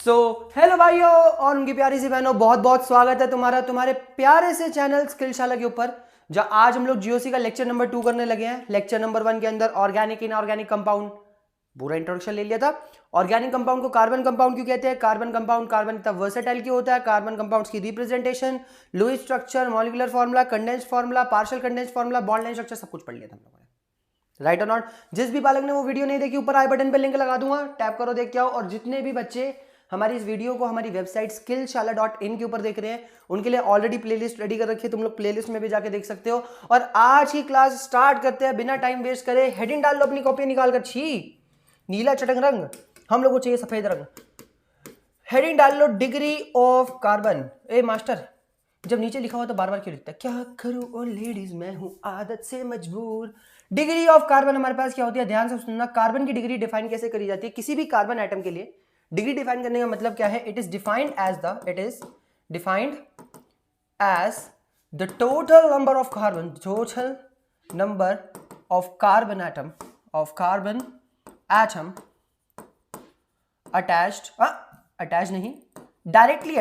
So hello भाइयों और उनकी प्यारी सी बहनों, बहुत बहुत स्वागत है तुम्हारा तुम्हारे प्यारे से चैनल स्किलशाला के ऊपर। जहाँ आज हम लोग जीओसी का लेक्चर नंबर 2 करने लगे हैं। लेक्चर नंबर 1 के अंदर ऑर्गेनिक इनऑर्गेनिक कंपाउंड पूरा इंट्रोडक्शन ले लिया था। ऑर्गेनिक कंपाउंड को कार्बन कंपाउंड क्यों कहते हैं, कार्बन कंपाउंड कार्बन इतना वर्सेटाइल क्यों होता है, कार्बन कंपाउंड्स की representation, Lewis structure, molecular formula, condensed formula, partial condensed formula, bond line structure, सब कुछ पढ़ लिया था हम लोगों ने। राइट और नॉट? जिस भी बालक ने वो वीडियो नहीं देखी, ऊपर आई बटन पे लिंक लगा दूंगा, टैप करो, देख के आओ। और जितने भी बच्चे हमारी इस वीडियो को हमारी वेबसाइट skillshala.in के ऊपर देख रहे हैं, उनके लिए ऑलरेडी प्लेलिस्ट रेडी कर रखी है, तुम लोग प्लेलिस्ट में भी जाके देख सकते हो। और आज की क्लास स्टार्ट करते हैं बिना टाइम वेस्ट करे। हेडिंग डाल लो अपनी कॉपी निकाल कर। छी नीला चटक रंग, हम लोग को चाहिए सफेद रंग। हेडिंग डाल लो degree of carbon. A master, जब नीचे लिखा हुआ तो बार बार क्यों लिखता है? क्या करूं और लेडीज मैं हूं आदत से मजबूर। डिग्री ऑफ कार्बन हमारे पास क्या होती है, ध्यान से सुनना। कार्बन की डिग्री डिफाइन कैसे करी जाती है? किसी भी कार्बन एटम के लिए डिग्री डिफाइन करने का मतलब क्या है? It is defined as the total number of carbon, total number of carbon atom attached नहीं, directly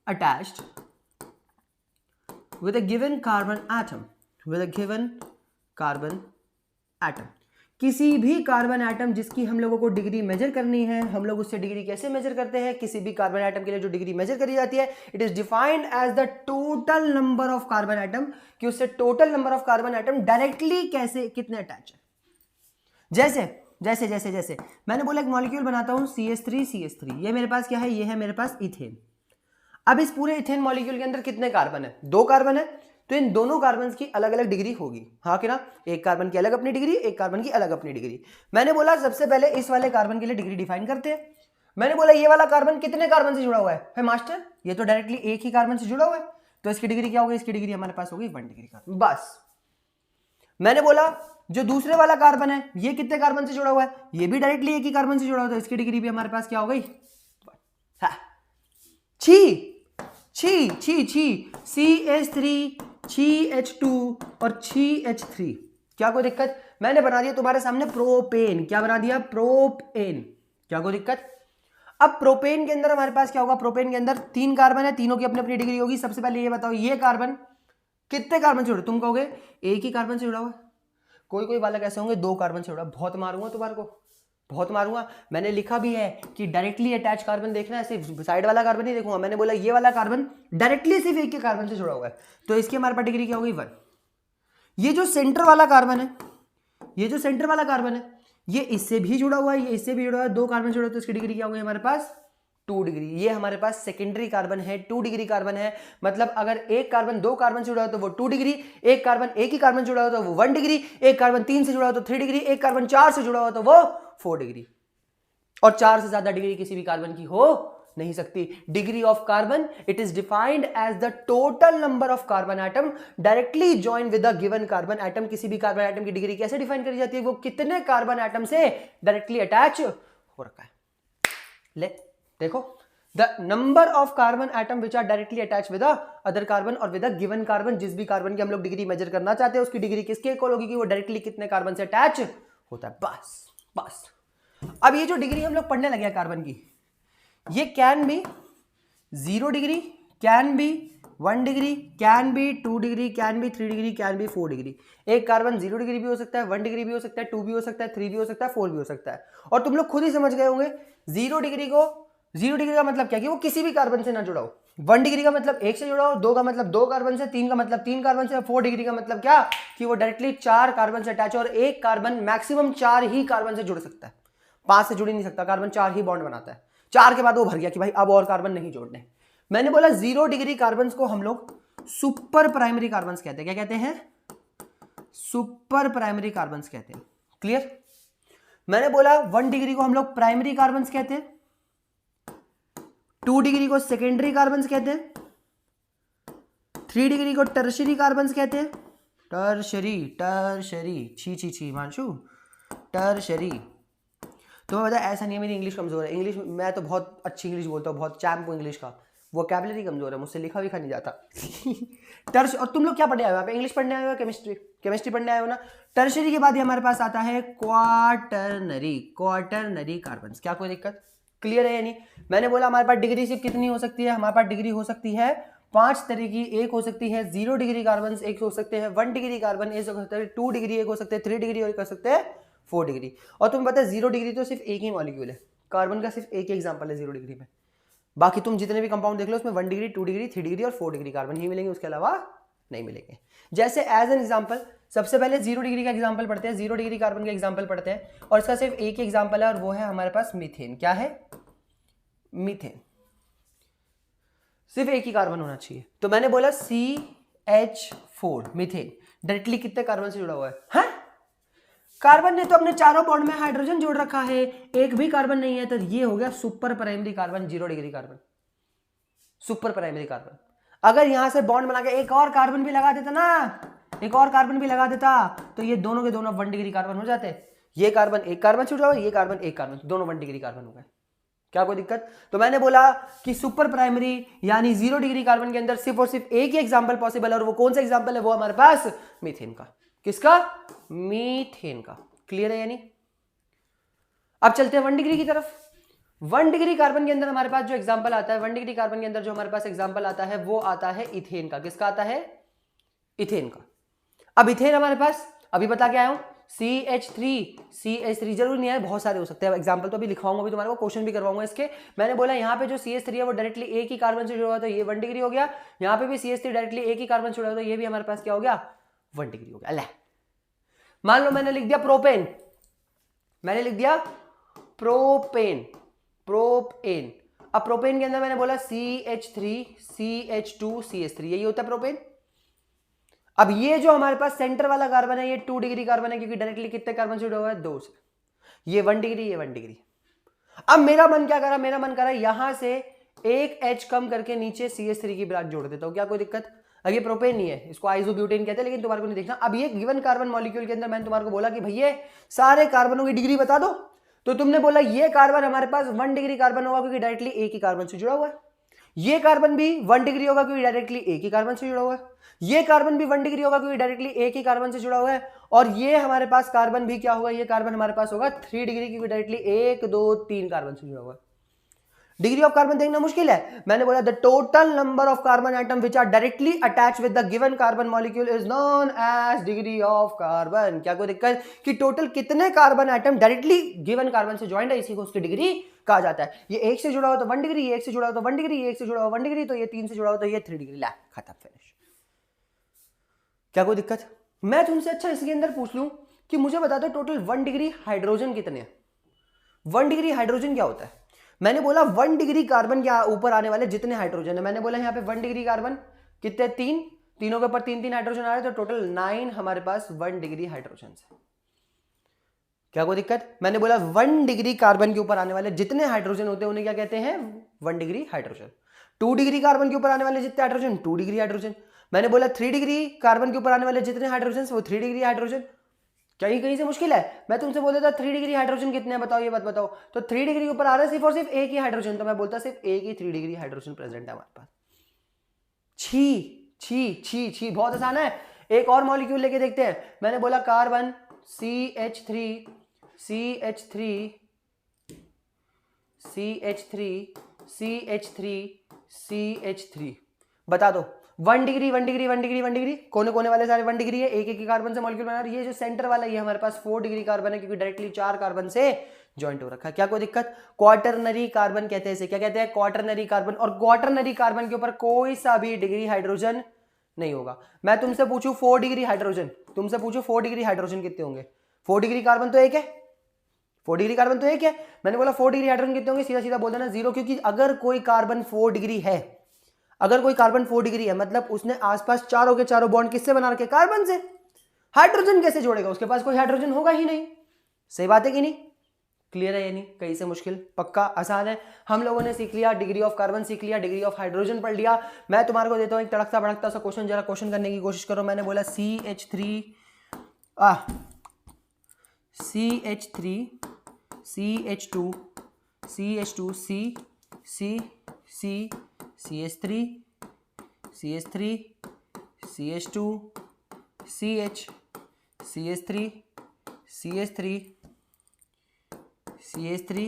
attached with a given carbon atom, किसी भी कार्बन एटम जिसकी हम लोगों को डिग्री मेजर करनी है, हम लोग उससे डिग्री कैसे मेजर करते हैं? किसी भी कार्बन एटम के लिए जो डिग्री मेजर करी जाती है, it is defined as the total number of carbon atom, कि उससे total number of carbon atom directly कैसे कितने अटैच है। जैसे मैंने बोला एक मॉलिक्यूल बनाता हूं CH3, ये मेरे पास क्या है? ये है मेरे पास इथेन। अब इस पूरे इथेन मॉलिक्यूल के अंदर कितने कार्बन है? 2 कार्बन है, तो इन दोनों कार्बन की अलग अलग डिग्री होगी, हाँ कि ना? एक कार्बन की अलग अपनी डिग्री, एक कार्बन की अलग अपनी डिग्री। मैंने बोला सबसे पहले इस वाले कार्बन के लिए डिग्री डिफाइन करते हैं। मैंने बोला ये वाला कार्बन कितने कार्बन से जुड़ा हुआ है मास्टर? ये तो डायरेक्टली एक ही कार्बन से जुड़ा हुआ है, तो इसकी डिग्री क्या होगी? इसकी डिग्री हमारे पास होगी 1 डिग्री कार्बन, बस। मैंने बोला जो दूसरे वाला कार्बन है ये कितने कार्बन से जुड़ा हुआ है? ये भी डायरेक्टली एक ही कार्बन से जुड़ा हुआ है, तो इसकी डिग्री भी हमारे पास क्या हो गई? छी CH3 CH2 और CH3, क्या कोई दिक्कत? मैंने बना दिया तुम्हारे सामने प्रोपेन। क्या बना दिया? प्रोपेन। क्या कोई दिक्कत? अब प्रोपेन के अंदर हमारे पास क्या होगा? प्रोपेन के अंदर 3 कार्बन है, तीनों की अपनी अपनी डिग्री होगी। सबसे पहले ये बताओ, ये कार्बन कितने कार्बन से जुड़ा? तुम कहोगे एक ही कार्बन से जुड़ा हुआ। कोई बालक ऐसे होंगे 2 कार्बन से जुड़ा। बहुत मारूंगा तुम्हारे को, बहुत मारूंगा। मैंने लिखा भी है कि डायरेक्टली अटैच कार्बन देखना है, सिर्फ साइड वाला कार्बन नहीं देखूंगा। मैंने बोला ये वाला कार्बन डायरेक्टली सिर्फ एक के कार्बन से जुड़ा हुआ है, तो इसकी हमारे पास डिग्री क्या होगी? 1। ये जो सेंटर वाला कार्बन है, ये इससे भी जुड़ा हुआ है, ये इससे भी जुड़ा हुआ है, 2 कार्बन जुड़ा हुआ है, तो इसकी डिग्री क्या होगी हमारे पास? 2 डिग्री। ये हमारे पास सेकेंडरी कार्बन है, 2 डिग्री कार्बन है। मतलब अगर एक कार्बन 2 कार्बन से जुड़ा हो तो वो 2 डिग्री, एक कार्बन एक ही कार्बन जुड़ा हो तो वो 1 डिग्री, एक कार्बन 3 से जुड़ा हो तो 3 डिग्री, एक कार्बन 4 से जुड़ा हो तो वो 4 डिग्री। और 4 से ज्यादा डिग्री किसी भी कार्बन की हो नहीं सकती। Degree of carbon, it is defined as the total number of carbon atom directly join with a given carbon atom. किसी भी कार्बन एटम की डिग्री कैसे डिफाइन करी जाती है? वो कितने कार्बन एटम से डायरेक्टली अटैच हो रखा है। ले देखो, the number of carbon atom which are directly attach with other carbon और विद अ गिवन कार्बन। जिस भी कार्बन की हम लोग डिग्री मेजर करना चाहते हैं, उसकी डिग्री किसके इक्वल होगी कि वो डायरेक्टली कितने कार्बन से अटैच होता है। बस। अब ये जो डिग्री हम लोग पढ़ने लगे हैं कार्बन की, ये can be 0 degree, can be 1 degree, can be 2 degree, can be 3 degree, can be 4 degree. एक कार्बन 0 डिग्री भी हो सकता है, 1 डिग्री भी हो सकता है, 2 भी हो सकता है, 3 भी हो सकता है, 4 भी हो सकता है। और तुम लोग खुद ही समझ गए होंगे 0 डिग्री का मतलब क्या कि वो किसी भी कार्बन से ना जुड़ा हो। 1 डिग्री का मतलब 1 से जुड़ा हो, 2 का मतलब 2 कार्बन से, 3 का मतलब 3 कार्बन से, 4 डिग्री का मतलब क्या कि वो डायरेक्टली 4 कार्बन से अटैच है। और एक कार्बन मैक्सिमम 4 ही कार्बन से जुड़ सकता है, 5 से जुड़ ही नहीं सकता। कार्बन 4 ही बॉन्ड बनाता है, 4 के बाद वो भर गया कि भाई अब और कार्बन नहीं जोड़ने। मैंने बोला 0 डिग्री कार्बन को हम लोग सुपर प्राइमरी कार्बन कहते हैं। क्या कहते हैं? सुपर प्राइमरी कार्बन कहते हैं। क्लियर? मैंने बोला 1 डिग्री को हम लोग प्राइमरी कार्बन कहते हैं, 2 डिग्री को सेकेंडरी कार्बन कहते हैं, 3 डिग्री को टर्शरी कार्बन कहते हैं। टर्शरी छी मानशु, टर्शरी। तो मैं बता, ऐसा नहीं है मेरी इंग्लिश कमजोर है। इंग्लिश मैं तो बहुत अच्छी इंग्लिश बोलता हूँ, बहुत चैम्प हूँ इंग्लिश का। वोकैबुलरी कमजोर है, मुझसे लिखा विखा नहीं जाता। टर्श, और तुम लोग क्या पढ़ने आए हो यहाँ पे? इंग्लिश पढ़ने आए हो, केमिस्ट्री पढ़ने आए हो ना। टर्शरी के बाद ये हमारे पास आता है क्वाटरनरी कार्बन। क्या कोई दिक्कत? क्लियर है या नहीं? मैंने बोला हमारे पास डिग्री सिर्फ कितनी हो सकती है? हमारे पास डिग्री हो सकती है 5 तरह की। एक हो सकती है 0 डिग्री कार्बन, एक हो सकते हैं 1 डिग्री कार्बन, एक हो सकते हैं 2 डिग्री, एक हो सकते हैं 3 डिग्री, और एक हो सकते हैं 4 डिग्री। और तुम्हें पता है 0 डिग्री तो सिर्फ एक ही मॉलिक्यूल है, कार्बन का सिर्फ एक ही एग्जाम्पल है 0 डिग्री में। बाकी तुम जितने भी कंपाउंड देख लो उसमें 1 डिग्री, 2 डिग्री, 3 डिग्री और 4 डिग्री कार्बन ही मिलेंगे, उसके अलावा नहीं मिलेंगे। जैसे एज एन एग्जाम्पल सबसे पहले 0 डिग्री का एग्जाम्पल पढ़ते हैं, 0 डिग्री कार्बन का एग्जाम्पल पढ़ते हैं, और इसका सिर्फ एक ही एग्जाम्पल है और वो है हमारे पास मीथेन। क्या है? मीथेन। सिर्फ एक ही कार्बन होना चाहिए। तो मैंने बोला CH4 मीथेन डायरेक्टली कितने कार्बन से जुड़ा हुआ है? हाँ? कार्बन ने तो अपने चारों बॉन्ड में हाइड्रोजन जोड़ रखा है, एक भी कार्बन नहीं है, तो ये हो गया super primary carbon, 0 degree carbon, super primary carbon. अगर यहां से बॉन्ड बना के एक और कार्बन भी लगा देता ना, एक और कार्बन भी लगा देता, तो ये दोनों के दोनों 1 डिग्री कार्बन हो जाते। ये कार्बन एक कार्बन से जुड़ा हुआ, ये कार्बन एक कार्बन, दोनों 1 डिग्री कार्बन हो गए। क्या कोई दिक्कत? तो मैंने बोला कि सुपर प्राइमरी यानी 0 डिग्री कार्बन के अंदर सिर्फ और सिर्फ एक ही एग्जांपल पॉसिबल है, और वो कौन सा एग्जांपल है? वो हमारे पास मीथेन का। किसका? मीथेन का। क्लियर है या नहीं? अब चलते हैं 1 डिग्री की तरफ। 1 डिग्री कार्बन के अंदर हमारे पास जो एग्जांपल आता है, 1 डिग्री कार्बन के अंदर जो हमारे पास एग्जांपल आता है वो आता है इथेन का। किसका आता है? इथेन का। अब इथेन हमारे पास अभी बता के आया हूं, CH3 जरूर नहीं है, बहुत सारे हो सकते हैं। एग्जांपल तो अभी लिखवाऊंगा, अभी तुम्हारे को क्वेश्चन भी करवाऊंगा इसके। मैंने बोला यहाँ पे जो CH3 है वो डायरेक्टली एक ही कार्बन से जुड़ा हुआ, तो ये 1 डिग्री हो गया। यहाँ पे भी CH3 डायरेक्टली एक ही कार्बन से जुड़ा हुआ, तो ये भी हमारे पास क्या हो गया? 1 डिग्री हो गया। अल्लाह, मान लो मैंने लिख दिया प्रोपेन, मैंने लिख दिया प्रोपेन। अब प्रोपेन के अंदर मैंने बोला CH3 CH2 CH3, यही होता है प्रोपेन। अब ये जो हमारे पास सेंटर वाला कार्बन है ये 2 डिग्री कार्बन है, क्योंकि डायरेक्टली कितने कार्बन से जुड़ा हुआ है? 2 से। ये 1 डिग्री, ये 1 डिग्री। अब मेरा मन क्या करा? मेरा मन करा यहां से एक H कम करके नीचे CH3 की ब्रांच जोड़ देता हूं। क्या कोई दिक्कत? अब ये प्रोपेन नहीं है, इसको आइसोब्यूटेन कहते हैं, लेकिन तुम्हारे को नहीं देखना। अब ये गिवन कार्बन मॉलिक्यूल के अंदर मैंने तुम्हारे को बोला कि भैया सारे कार्बनों की डिग्री बता दो, तो तुमने बोला ये कार्बन हमारे पास 1 डिग्री कार्बन होगा क्योंकि डायरेक्टली एक ही कार्बन से जुड़ा हुआ है। ये कार्बन भी 1 डिग्री होगा क्योंकि डायरेक्टली एक ही कार्बन से जुड़ा हुआ है। ये कार्बन भी 1 डिग्री होगा क्योंकि डायरेक्टली एक ही कार्बन से जुड़ा हुआ है। और ये हमारे पास कार्बन भी क्या होगा? ये कार्बन हमारे पास होगा 3 डिग्री क्योंकि डायरेक्टली 1 2 3 कार्बन से जुड़ा हुआ है। डिग्री ऑफ कार्बन देखना मुश्किल है। मैंने बोला the total number of carbon atom which are directly attach with the given carbon molecule is known as degree of carbon. क्या कोई दिक्कत? कि टोटल कितने carbon atom directly given carbon से ज्वाइंट है, इसी को उसकी डिग्री कहा जाता है। ये एक से जुड़ा हो तो 1 डिग्री, ये एक से जुड़ा हो तो 1 डिग्री, ये एक से जुड़ा हो 1 डिग्री, तो ये 3 से जुड़ा हो तो ये 3 डिग्री। ला, खत्म, फिनिश। क्या कोई दिक्कत? मैं तुमसे अच्छा इसके अंदर पूछ लूं कि मुझे बता दो टोटल 1 डिग्री हाइड्रोजन कितने हैं? 1 डिग्री हाइड्रोजन क्या होता है? मैंने बोला 1 डिग्री कार्बन के ऊपर आने वाले जितने हाइड्रोजन है, मैंने बोला यहाँ पे 1 डिग्री कार्बन कितने? 3, तीनों के ऊपर 3 3 हाइड्रोजन आ रहे, तो टोटल 9 हमारे पास 1 डिग्री हाइड्रोजन है। क्या कोई दिक्कत? मैंने बोला 1 डिग्री कार्बन के ऊपर आने वाले जितने हाइड्रोजन होते हैं उन्हें क्या कहते हैं? 1 डिग्री हाइड्रोजन। 2 डिग्री कार्बन के ऊपर आने वाले जितने हाइड्रोजन, 2 डिग्री हाइड्रोजन। मैंने बोला 3 डिग्री कार्बन के ऊपर आने वाले जितने हाइड्रोजन वो 3 डिग्री हाइड्रोजन। कहीं कहीं से मुश्किल है। मैं तुमसे बोल देता 3 डिग्री हाइड्रोजन कितने हैं, बताओ, ये बात बताओ। तो 3 डिग्री के ऊपर आ रहा है सिर्फ और सिर्फ एक ही हाइड्रोजन, तो मैं बोलता सिर्फ एक ही 3 डिग्री हाइड्रोजन प्रेजेंट है हमारे पास। छी छी छी छी, बहुत आसान है। एक और मॉलिक्यूल लेके देखते हैं। मैंने बोला carbon CH3 CH3 CH3 CH3 CH3, बता दो 1 डिग्री 1 डिग्री 1 डिग्री 1 डिग्री, कोने कोने वाले सारे 1 डिग्री है, एक एक कार्बन से मॉलिक्यूल बना रहा है। ये जो सेंटर वाला ये हमारे पास 4 डिग्री कार्बन है क्योंकि डायरेक्टली 4 कार्बन से ज्वाइंट हो रखा है। क्या कोई दिक्कत? क्वाटरनरी कार्बन कहते हैं इसे। क्या कहते हैं? Quaternary carbon. और क्वाटरनरी कार्बन के ऊपर कोई सा भी डिग्री हाइड्रोजन नहीं होगा। मैं तुमसे पूछूं 4 डिग्री हाइड्रोजन, तुमसे पूछूं 4 डिग्री हाइड्रोजन कितने होंगे? 4 डिग्री कार्बन तो एक है, 4 डिग्री कार्बन तो एक है। मैंने बोला 4 डिग्री हाइड्रोजन कितने होंगे? सीधा सीधा बोल देना 0, क्योंकि अगर कोई कार्बन 4 डिग्री है, अगर कोई कार्बन 4 डिग्री है मतलब उसने आसपास चारों के चारों बॉन्ड किससे बना रखे? कार्बन से। हाइड्रोजन कैसे जोड़ेगा? उसके पास कोई हाइड्रोजन होगा ही नहीं। सही बात है कि नहीं? क्लियर है या नहीं? कहीं से मुश्किल? पक्का आसान है। हम लोगों ने सीख लिया, डिग्री ऑफ कार्बन सीख लिया, डिग्री ऑफ हाइड्रोजन पढ़ लिया। मैं तुम्हारे को देता हूं एक तड़कता भड़कता सा क्वेश्चन, जरा क्वेश्चन करने की कोशिश करो। मैंने बोला CH3 CH2 CH2 C C C CH3 CH3 CH2 CH CH3 CH3 CH3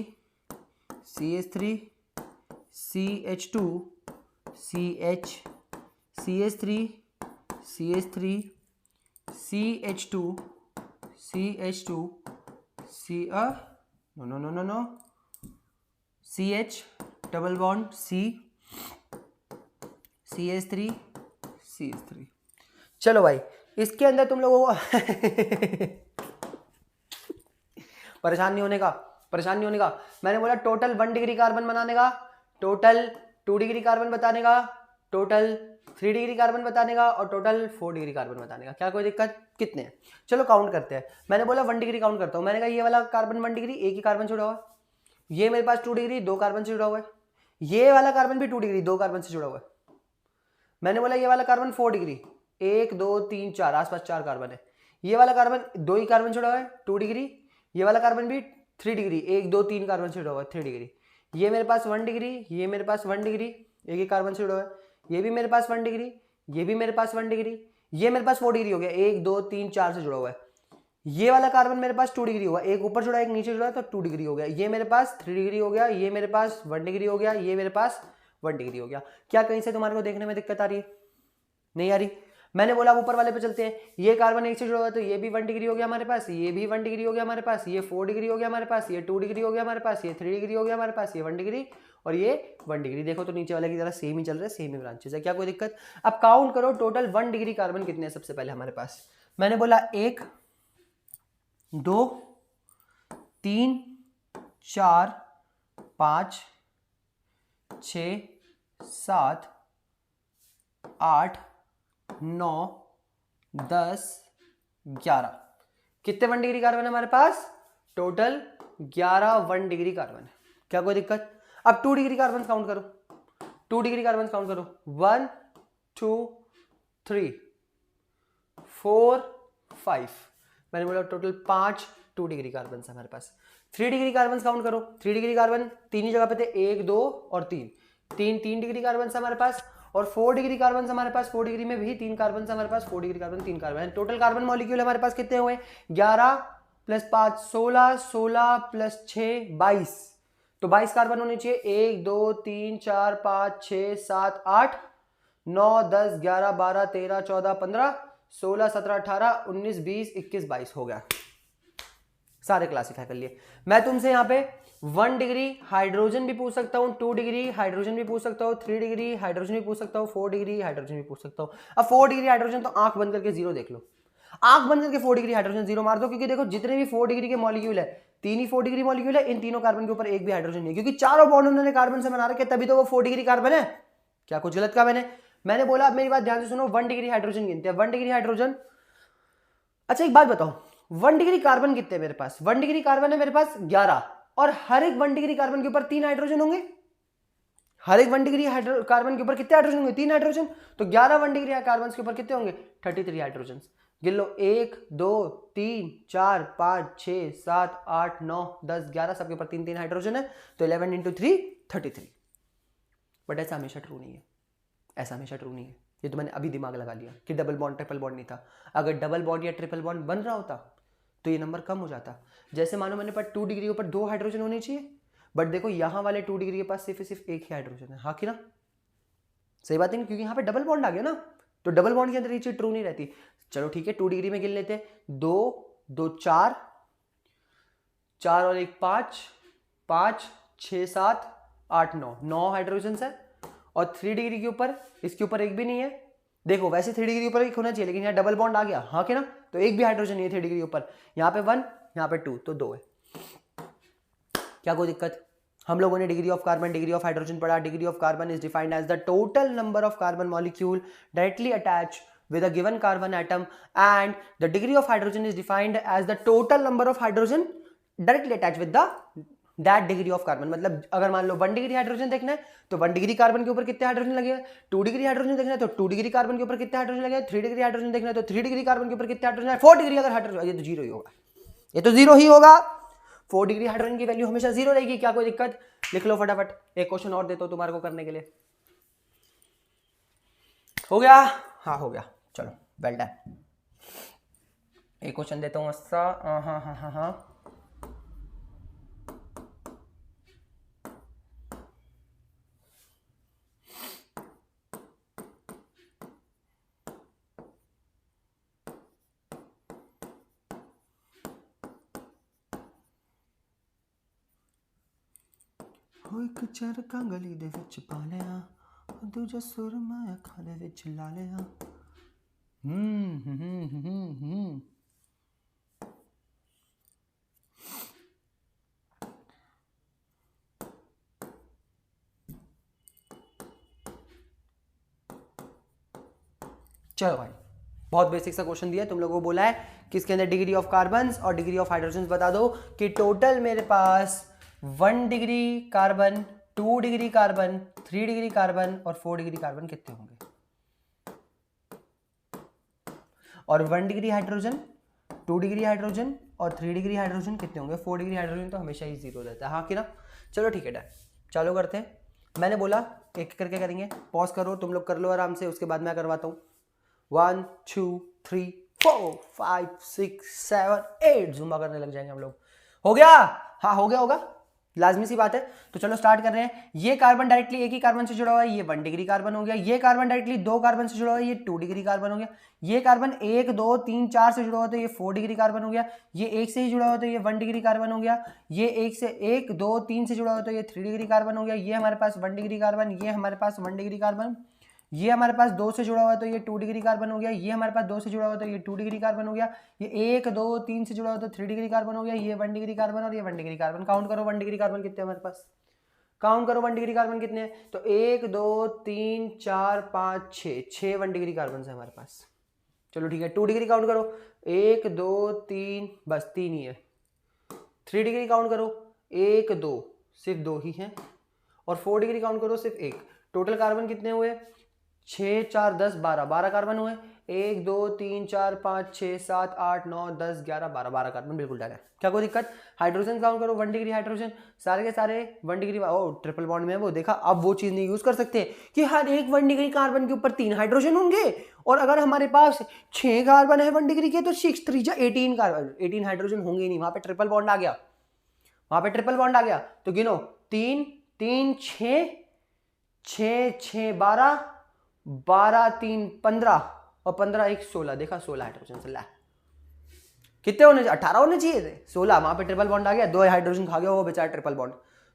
CH3 CH2 CH CH3 CH3 CH2 CH2 no CH double bond C CH3 CH3। चलो भाई, इसके अंदर तुम लोगों को परेशान नहीं होने का। मैंने बोला टोटल 1 डिग्री कार्बन बनाने का, टोटल 2 डिग्री कार्बन बताने का, टोटल 3 डिग्री कार्बन बताने का और टोटल 4 डिग्री कार्बन बताने का। क्या कोई दिक्कत? कितने हैं? चलो काउंट करते हैं। मैंने बोला 1 डिग्री काउंट करता हूं। मैंने कहा ये वाला कार्बन 1 डिग्री, एक ही कार्बन से जुड़ा हुआ है। ये मेरे पास 2 डिग्री, 2 कार्बन से जुड़ा हुआ है। ये वाला कार्बन भी 2 डिग्री, 2 कार्बन से जुड़ा हुआ है। मैंने बोला ये वाला कार्बन 4 डिग्री, 1 2 3 4, आसपास 4 कार्बन है। ये वाला कार्बन 2 ही कार्बन जुड़ा हुआ है, 2 डिग्री। ये वाला कार्बन भी 3 डिग्री, 1 2 3 कार्बन से जुड़ा हुआ है, 3 डिग्री। ये मेरे पास 1 डिग्री, ये मेरे पास 1 डिग्री, एक ही कार्बन से जुड़ा हुआ है। ये भी मेरे पास 1 डिग्री, ये भी मेरे पास 1 डिग्री। ये मेरे पास 4 डिग्री हो गया, 1 2 3 4 से जुड़ा हुआ है। ये वाला कार्बन मेरे पास 2 डिग्री होगा, एक ऊपर जुड़ा है एक नीचे जुड़ा है, तो 2 डिग्री हो गया। ये मेरे पास 3 डिग्री हो गया, ये मेरे पास 1 डिग्री हो गया, ये मेरे पास 1 डिग्री हो गया। क्या कहीं से तुम्हारे को देखने में दिक्कत आ रही है? नहीं आ रही। मैंने बोला ऊपर वाले पे चलते हैं। ये कार्बन एक से जुड़ा हुआ है तो ये भी 1 डिग्री हो गया हमारे पास, ये भी 1 डिग्री हो गया हमारे पास, ये 4 डिग्री हो गया हमारे पास, ये 2 डिग्री हो गया हमारे पास, ये 3 डिग्री हो गया हमारे पास, ये 1 डिग्री और ये 1 डिग्री। देखो तो नीचे वाले की तरह सेम ही चल रहा है, सेम ही ब्रांचेस है। क्या कोई दिक्कत? अब काउंट करो टोटल 1 डिग्री कार्बन कितने हैं सबसे पहले हमारे पास। मैंने बोला 1 2 3 4 5 6 7 8 9 10 11। कितने 1 डिग्री कार्बन है हमारे पास? टोटल 11 1 डिग्री कार्बन है। क्या कोई दिक्कत? अब 2 डिग्री कार्बन काउंट करो, 2 डिग्री कार्बन काउंट करो। 1 2 3 4 5। मैंने बोला टोटल 5 2 डिग्री कार्बन है हमारे पास। 3 डिग्री कार्बन काउंट करो। 3 डिग्री कार्बन तीन ही जगह पे थे, 1 2 और 3, 3 डिग्री कार्बन है हमारे पास। और 4 डिग्री कार्बन हमारे पास, 4 डिग्री में भी 3 कार्बन हमारे पास, 4 degree carbon 3 carbon. Total carbon molecule हमारे पास कितने हुए? 11 प्लस 5 16, 16 प्लस 6 22। तो 22 कार्बन होने चाहिए। 1 2 3 4 5 6 7 8 9 10 11 12 13 14 15 16 17 18 19 20 21 22 हो गया। सारे क्लासिफाई कर लिए। मैं तुमसे यहाँ पे 1 डिग्री हाइड्रोजन भी पूछ सकता हूँ, 2 डिग्री हाइड्रोजन भी पूछ सकता हूँ, 3 डिग्री हाइड्रोजन भी पूछ सकता हूँ, 4 डिग्री हाइड्रोजन भी पूछ सकता हूँ। अब 4 डिग्री हाइड्रोजन तो आंख बंद करके जीरो देख लो, आंख बंद करके 4 डिग्री हाइड्रोजन जीरो मार दो, क्योंकि देखो जितने भी 4 डिग्री के मॉलिक्यूल है, 3 ही 4 डिग्री मॉलिक्यूल है, इन तीनों कार्बन के ऊपर एक भी हाइड्रोजन नहीं है, क्योंकि चारों बॉन्ड उन्होंने कार्बन से बना रखे, तभी तो वो 4 डिग्री कार्बन है। क्या कुछ गलत कहा मैंने बोला, अब मेरी बात ध्यान से सुनो। 1 डिग्री हाइड्रोजन गिनते हैं। 1 डिग्री हाइड्रोजन, अच्छा एक बात बताओ, 1 डिग्री कार्बन कितने मेरे पास? 1 डिग्री कार्बन है मेरे पास 11, और हर एक 1 डिग्री कार्बन के ऊपर 3 हाइड्रोजन होंगे। हर एक 1 डिग्री कार्बन के ऊपर कितने हाइड्रोजन होंगे? 3 हाइड्रोजन। तो 11 1 डिग्री कार्बन के ऊपर कितने होंगे? 33 हाइड्रोजन। गिन लो, 1 2 3 4 5 6 7 8 9 10 11, सबके ऊपर 3 3 हाइड्रोजन है, तो 11 × 3 33। बट ऐसा हमेशा ट्रू नहीं है, ऐसा हमेशा ट्रू नहीं है। ये तो मैंने अभी दिमाग लगा लिया कि डबल बॉन्ड ट्रिपल बॉन्ड नहीं था। अगर डबल बॉन्ड या ट्रिपल बॉन्ड बन रहा होता तो ये नंबर कम हो जाता। जैसे मानो मैंने पर 2 डिग्री के ऊपर 2 हाइड्रोजन होने चाहिए, बट देखो यहाँ वाले 2 डिग्री के पास सिर्फ एक ही हाइड्रोजन है। हाँ कि ना? सही बात है ना, क्योंकि यहाँ पे डबल बॉन्ड आ गया ना, तो डबल बॉन्ड के अंदर ये चीज ट्रू नहीं रहती। चलो ठीक है, 2 डिग्री में गिन लेते हैं। 2 2 4 4 और 1 5 5 6 7 8 9 हाइड्रोजन है। और 3 डिग्री के ऊपर, इसके ऊपर एक भी नहीं है। देखो वैसे 3 डिग्री ऊपर एक होना चाहिए, लेकिन यहाँ डबल बॉन्ड आ गया। हाँ कि ना? तो एक भी हाइड्रोजन नहीं है 3 डिग्री ऊपर। यहाँ पे 1, यहाँ पे 2, तो 2 है। क्या कोई दिक्कत? हम लोगों ने degree of carbon, degree of hydrogen पढ़ा। Degree of carbon is defined as the total number of carbon molecule directly attach with a given carbon atom, and the degree of hydrogen is defined as the total number of hydrogen directly attached with the that degree of carbon। मतलब अगर मान लो 1 degree hydrogen देखना है तो 1 degree carbon के ऊपर कितने hydrogen लगेगा। 2 डिग्री हाइड्रोजन देखना है तो 2 डिग्री कार्बन के ऊपर कितने हाइड्रोजन लगेगा। 3 डिग्री हाइड्रोजन देखना है तो 3 डिग्री कार्बन के ऊपर कितने हाइड्रोजन है। 4 डिग्री अगर हाइड्रोजन, ये तो जीरो ही होगा, ये तो जीरो ही होगा। 4 डिग्री हाइड्रोजन की वैल्यू हमेशा जीरो रहेगी। क्या कोई दिक्कत? लिख लो फटाफट। एक क्वेश्चन और देता हूं तुम्हारे को करने के लिए। हो गया? हाँ हो गया, चलो वेल डन। एक क्वेश्चन देता हूँ ऐसा। हाँ हाँ हाँ हाँ, ਇੱਕ ਚਰਖਾ ਗਲੀ ਦੇ ਵਿੱਚ ਪਾ ਲਿਆ, ਦੂਜਾ ਸੁਰਮਾ ਖਾਣੇ ਵਿੱਚ ਲਾ ਲਿਆ। चलो भाई, बहुत बेसिक सा क्वेश्चन दिया, तुम लोगों को बोला है कि इसके अंदर डिग्री ऑफ कार्बन्स और डिग्री ऑफ हाइड्रोजन बता दो कि टोटल मेरे पास 1 degree carbon, 2 degree carbon, 3 degree carbon और 4 डिग्री कार्बन कितने होंगे, और 1 डिग्री हाइड्रोजन, 2 डिग्री हाइड्रोजन और 3 डिग्री हाइड्रोजन कितने होंगे। 4 डिग्री हाइड्रोजन तो हमेशा ही 0 रहता है, हाँ कि ना। चलो ठीक है डन, चालू करते हैं। मैंने बोला एक एक करके करेंगे, पॉज करो तुम लोग, कर लो आराम से, उसके बाद मैं करवाता हूँ। 1 2 3 4 5 6 7 8 जुम्बा करने लग जाएंगे हम लोग। हो गया? हाँ हो गया होगा, लाजमी सी बात है। तो चलो स्टार्ट कर रहे हैं। ये कार्बन डायरेक्टली एक ही कार्बन से जुड़ा हुआ है, ये 1 डिग्री कार्बन हो गया। ये कार्बन डायरेक्टली 2 कार्बन से जुड़ा हुआ है, ये 2 डिग्री कार्बन हो गया। ये कार्बन 1 2 3 4 से जुड़ा हुआ तो ये 4 डिग्री कार्बन हो गया। ये एक से ही जुड़ा हुआ तो ये 1 डिग्री कार्बन हो गया। ये 1 2 3 से जुड़ा हुआ तो ये 3 डिग्री कार्बन हो गया। ये हमारे पास 1 डिग्री कार्बन, ये हमारे पास 1 डिग्री कार्बन। ये हमारे पास 2 से जुड़ा हुआ तो ये 2 डिग्री कार्बन हो गया। ये हमारे पास 2 से जुड़ा हुआ तो ये 2 डिग्री कार्बन हो गया। ये 1 2 3 से जुड़ा हुआ तो 3 डिग्री कार्बन हो गया। ये 1 डिग्री कार्बन और ये 1 डिग्री कार्बन। काउंट करो 1 डिग्री कार्बन कितने हमारे पास, काउंट करो 1 डिग्री कार्बन कितने हैं। तो 1 2 3 4 5 6 1 डिग्री कार्बन है हमारे पास। चलो ठीक है, 2 डिग्री काउंट करो, 1 2 3, बस 3 ही है। 3 डिग्री काउंट करो, 1 2, सिर्फ 2 ही हैं। और 4 डिग्री काउंट करो, सिर्फ 1। टोटल कार्बन कितने हुए, 6 4 10 12, 12 कार्बन हुए। 1 2 3 4 5 6 7 8 9 10 11 12, 12 कार्बन बिल्कुल डाला है। क्या कोई दिक्कत? हाइड्रोजन काउंट करो, 1 डिग्री हाइड्रोजन, सारे के सारे 1 डिग्री। ओ ट्रिपल बॉन्ड में वो देखा, अब वो चीज नहीं यूज कर सकते कि हर एक 1 डिग्री कार्बन के ऊपर 3 हाइड्रोजन होंगे। और अगर हमारे पास 6 कार्बन है 1 डिग्री के तो 6 3 18 कार्बन, 18 हाइड्रोजन होंगे ही नहीं। वहां पे ट्रिपल बॉन्ड आ गया, वहां पे ट्रिपल बॉन्ड आ गया। तो गिनो, 3 3 6 6 6 12, 12 3 15 और 15 1 16, देखा 16 हाइड्रोजन से। ला कितने होने, 18 होने चाहिए थे, 16। वहां पे ट्रिपल बॉन्ड आ गया, 2 हाइड्रोजन खा गया वो बेचारा ट्रिपल बॉन्ड।